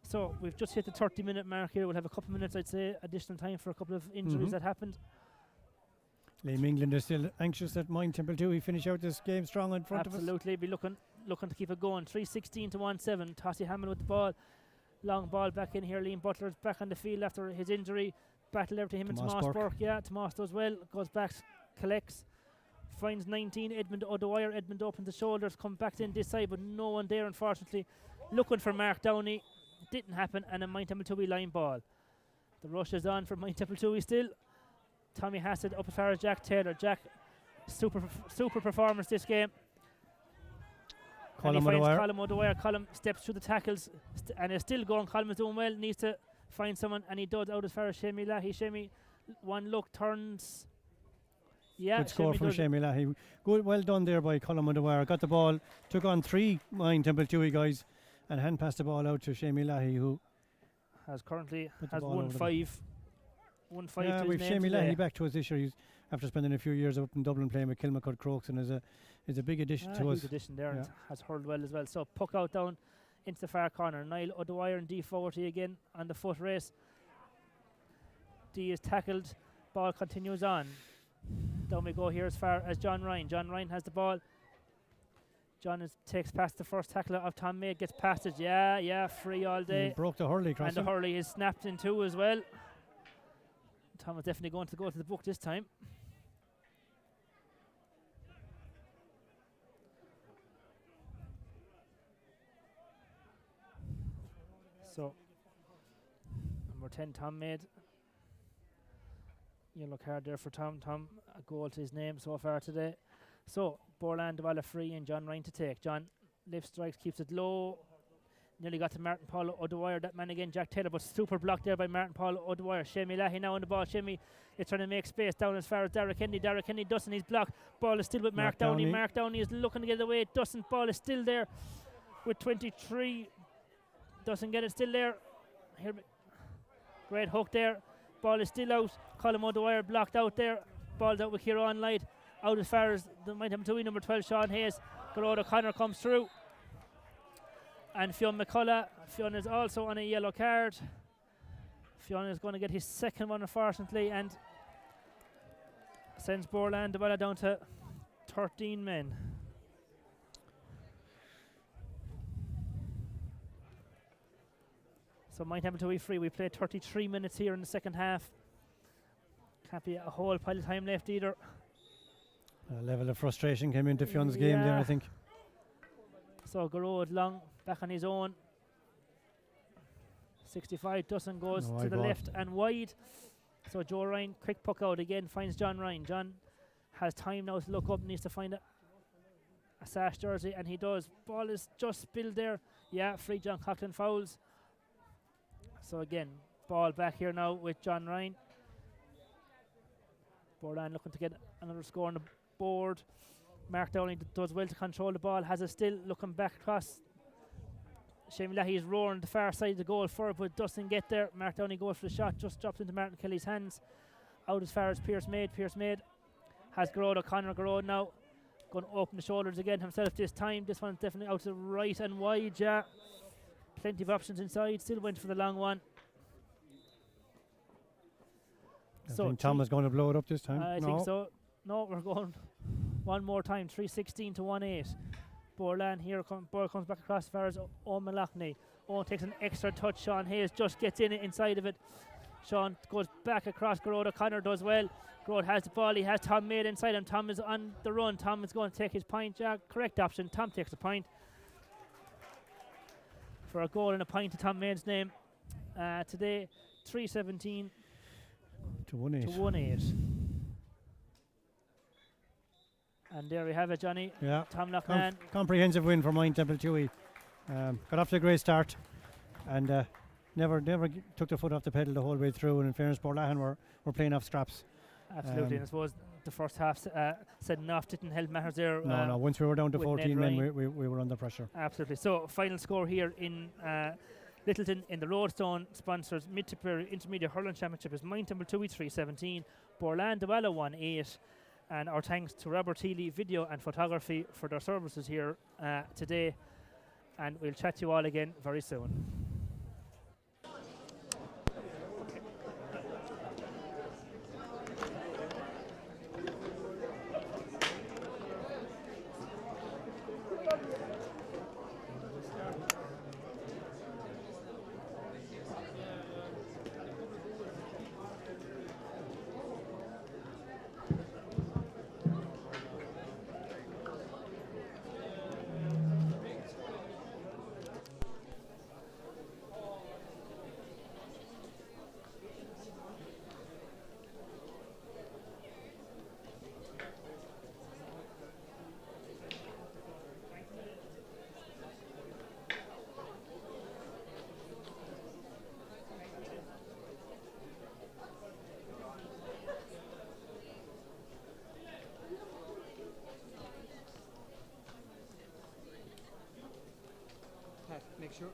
So we've just hit the 30-minute mark here. We'll have a couple of minutes, I'd say, additional time for a couple of injuries that happened. Liam England is still anxious that Moyne Templetuohy finish out this game strong in front of us. Absolutely, be looking to keep it going. 3:16 to 1-7. Tossie Hammond with the ball. Long ball back in here. Liam Butler's back on the field after his injury. Battle over to him and Tomas Tomas Burke. Burke. Yeah, Tomas does well. Goes back, collects. Finds 19. Edmund O'Dwyer. Edmund opens the shoulders. Come back in this side, but no one there, unfortunately. Looking for Mark Downey. Didn't happen, and a Moyne Templetuohy line ball. The rush is on for Moyne Templetuohy still. Tommy Hassett up as far as Jack Taylor. Jack, super performance this game. And he finds Colm O'Dwyer. Colm steps through the tackles and is still going. Colm is doing well. Needs to find someone, and he does out as far as Shamie Lahi. Shamie, one look, turns. Yeah, good score from Shamie Lahi. Good, well done there by Colm O'Dwyer. Got the ball, took on 3 Moyne Templetuohy guys, and hand passed the ball out to Shamie Lahi, who has currently put the has ball won over them. 5. 1-5 Yeah, to we've his name Shamie today. Lahi back to us this year. He's after spending a few years up in Dublin playing with Kilmacud Crokes, and is a big addition to us. Huge addition there, and has hurled well as well. So puck out down into the far corner. Niall O'Dwyer and Dee Fogarty again on the foot race. Dee is tackled. Ball continues on. Down we go here as far as John Ryan. John Ryan has the ball. John takes past the first tackler of Tom May. Gets past it. Yeah, free all day. Broke the hurley across And the hurley is snapped in two as well. Tom is definitely going to go to the book this time. So, number 10, Tom made. Yellow card there for Tom. Tom, a goal to his name so far today. So, Boherlahan Dualla free and John Ryan to take. John lifts, strikes, keeps it low. Nearly got to Martin Paul O'Dwyer. That man again, Jack Taylor, but super blocked there by Martin Paul O'Dwyer. Shamie Lahi now on the ball. Shamie is trying to make space down as far as Derek Kennedy. Derek Kennedy doesn't. He's blocked. Ball is still with Mark Downey. Mark Downey is looking to get it away. It doesn't. Ball is still there with 23. Doesn't get it. Still there. Here, great hook there. Ball is still out. Colm O'Dwyer blocked out there. Ball's out with Kieran Light. Out as far as the Moyne Templetuohy number 12, Sean Hayes. Gerard O'Connor comes through. And Fionn McCullough. Fionn is also on a yellow card. Fionn is going to get his second one, unfortunately, and sends Boherlahan Dualla down to 13 men. So Moyne Templetuohy free. We played 33 minutes here in the second half. Can't be a whole pile of time left either. A level of frustration came into Fionn's game there, I think. So Garrod long back on his own. 65 doesn't goes to the left and wide. So Joe Ryan, quick puck out again, finds John Ryan. John has time now to look up, needs to find a sash jersey, and he does. Ball is just spilled there. Yeah, free John Coughlin fouls. So again, ball back here now with John Ryan. Boherlahan looking to get another score on the board. Mark Downey does well to control the ball, has it still, looking back across. Shane Leahy is roaring the far side of the goal for it, but doesn't get there. Mark Downey goes for the shot, just drops into Martin Kelly's hands. Out as far as Pierce Maid. Pierce Maid has Garrod O'Connor. Garrod now going to open the shoulders again himself this time. This one's definitely out to the right and wide, yeah. Plenty of options inside, still went for the long one. I think Tom is going to blow it up this time. I think so. No, we're going one more time, 3-16 to 1-8. Boherlahan here, ball comes back across as far as O'Malachny. Owen takes an extra touch. Sean Hayes just gets in it inside of it. Sean goes back across. Garrod O'Connor does well. Garrod has the ball. He has Tom Maid inside him. Tom is on the run. Tom is going to take his point. Yeah, correct option. Tom takes the point. For a goal and a point to Tom Maid's name. Today, 3-17 to 1-8. To 1-8. And there we have it, Johnny. Yeah. Tom Loughnane. Comprehensive win for Moyne Templetuohy. Got off to a great start and never took the foot off the pedal the whole way through. And in fairness, Boherlahan were playing off scraps. Absolutely, and I suppose the first half setting off didn't help matters there. No. Once we were down to 14 men, we were under pressure. Absolutely. So, final score here in Littleton in the Roadstone sponsors Mid-Tipperary Intermediate Hurling Championship is Moyne Templetuohy 3-17, Boherlahan Dualla 1-8. And our thanks to Robert Healy Video and Photography for their services here today. And we'll chat to you all again very soon.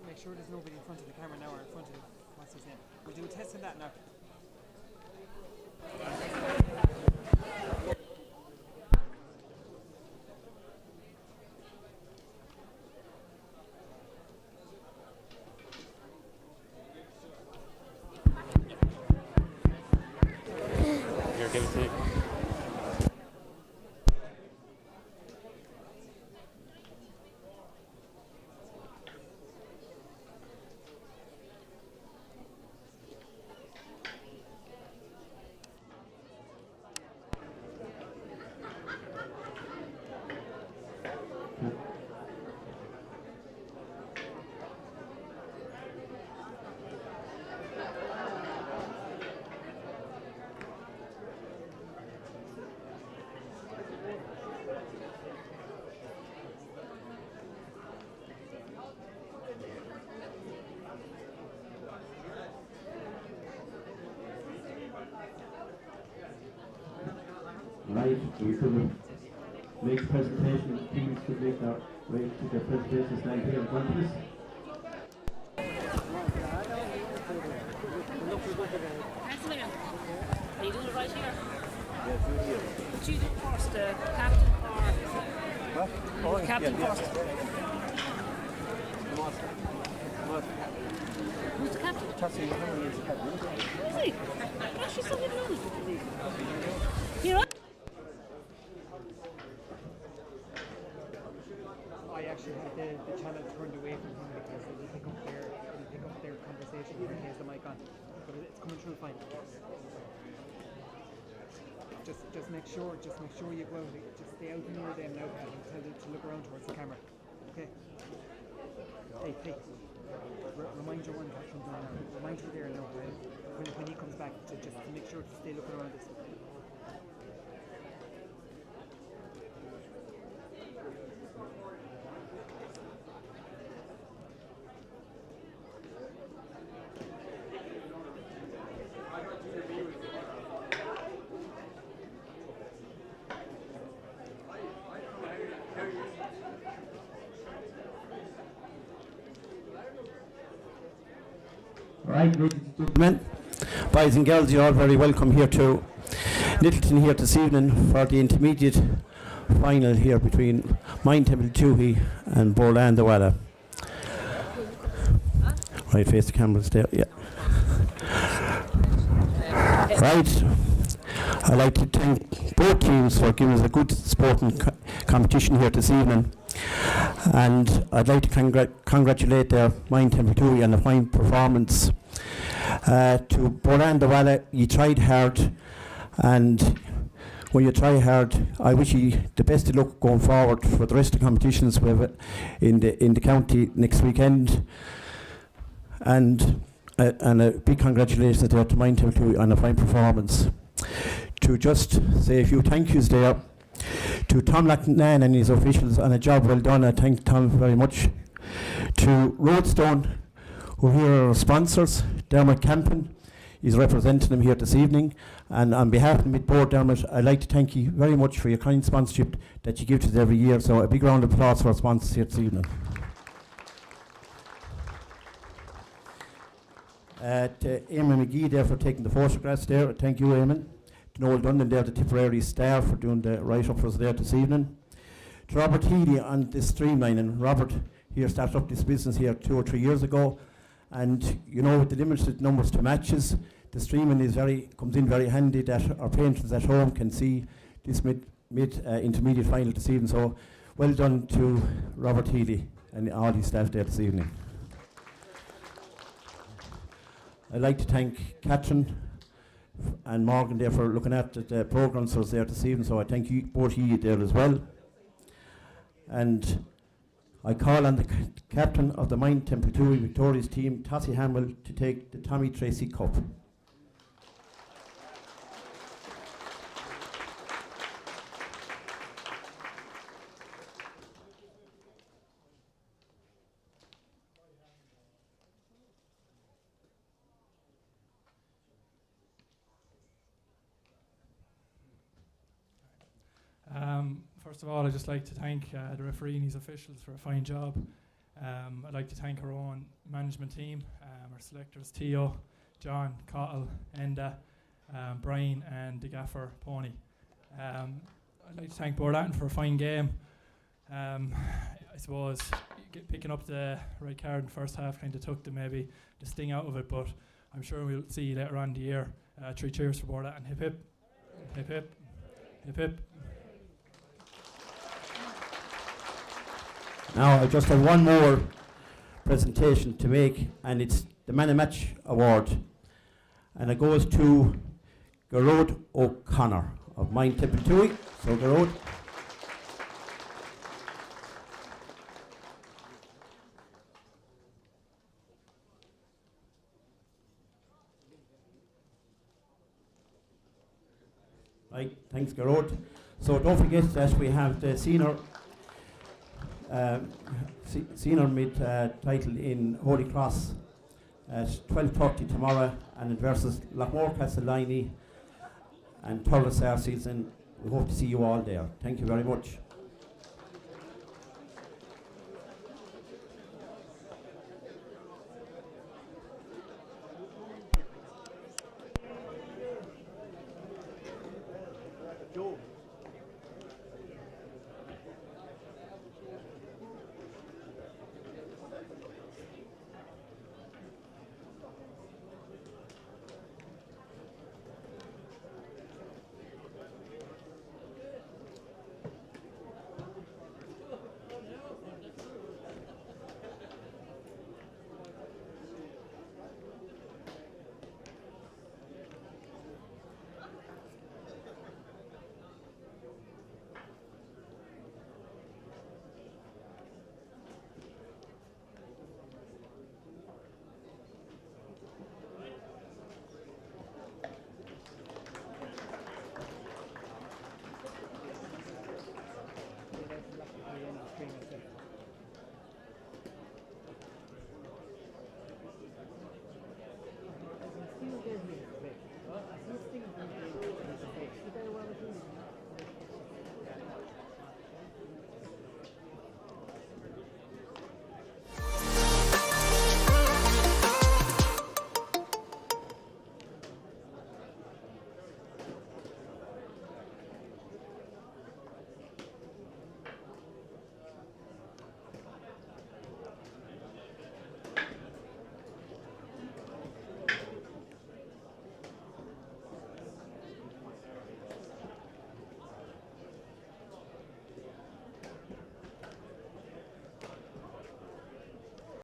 Make sure there's nobody in front of the camera now or in front of what's his name. We'll do a test of that now. Here, give it to me. Right, we could make presentation, teams could make their way to their presentation stand here in front of us. Are you doing it right here? Yeah, do it here. What you do first, captain or... What? Oh, captain first. Come on. Who's the captain? Chelsea Henry is the captain. Is he? Actually, so good. Here on? I actually had the channel turned away from him because it'll pick up their conversation when he has the mic on. But it's coming through fine. Just make sure you go out, just stay out near them now, Pat, and tell them to look around towards the camera. Okay. Hey. Remind your one captain now. Remind her there now. When he comes back, to make sure to stay looking around this. Right, ladies and gentlemen, boys and girls, you're all very welcome here to Littleton here this evening for the intermediate final here between Moyne Templetuohy and Boherlahan Dualla. Right, face the cameras there, yeah. Right, I'd like to thank both teams for giving us a good sporting competition here this evening. And I'd like to congratulate Moyne Templetuohy on a fine performance. To Boherlahan Dualla, you tried hard, and when you try hard, I wish you the best of luck going forward for the rest of the competitions we have in the county next weekend. And a big congratulations there to Moyne Templetuohy on a fine performance. To just say a few thank yous there to Tom Lachlan and his officials on a job well done. I thank Tom very much. To Roadstone, who here are our sponsors. Dermot Campen is representing them here this evening. And on behalf of the mid-board, Dermot, I'd like to thank you very much for your kind sponsorship that you give to us every year. So a big round of applause for our sponsors here this evening. To Eamon McGee there for taking the photographs there. Thank you, Eamon. To Noel Dunnan there, the Tipperary Star, for doing the write-up for us there this evening. To Robert Healy on this streamlining. Robert here started up this business here 2 or 3 years ago, and you know, with the limited numbers to matches, the streaming comes in very handy that our patrons at home can see this intermediate final this evening. So well done to Robert Healy and all his staff there this evening. I'd like to thank Catherine and Morgan there for looking at the programmes for us there this evening, so I thank you both of you there as well. And I call on the captain of the Moyne Templetuohy Victorious team, Tossie Hamill, to take the Tommy Tracy Cup. First of all, I'd just like to thank the referee and his officials for a fine job. I'd like to thank our own management team, our selectors, Theo, John, Cottle, Enda, Brian and the gaffer, Pony. I'd like to thank Boherlahan for a fine game. I suppose picking up the red card in the first half kind of took maybe the sting out of it, but I'm sure we'll see later on in the year. 3 cheers for Boherlahan. Hip hip, hip hip, hip hip. Now I just have one more presentation to make, and it's the Man of Match Award, and it goes to Gerard O'Connor of Moyne Templetuohy. So Gerard. Right, thanks Gerard. So don't forget that we have the senior mid title in Holy Cross at 12:30 tomorrow, and it versus Lochmore Castleiney and Thurles Arseals, and we hope to see you all there. Thank you very much.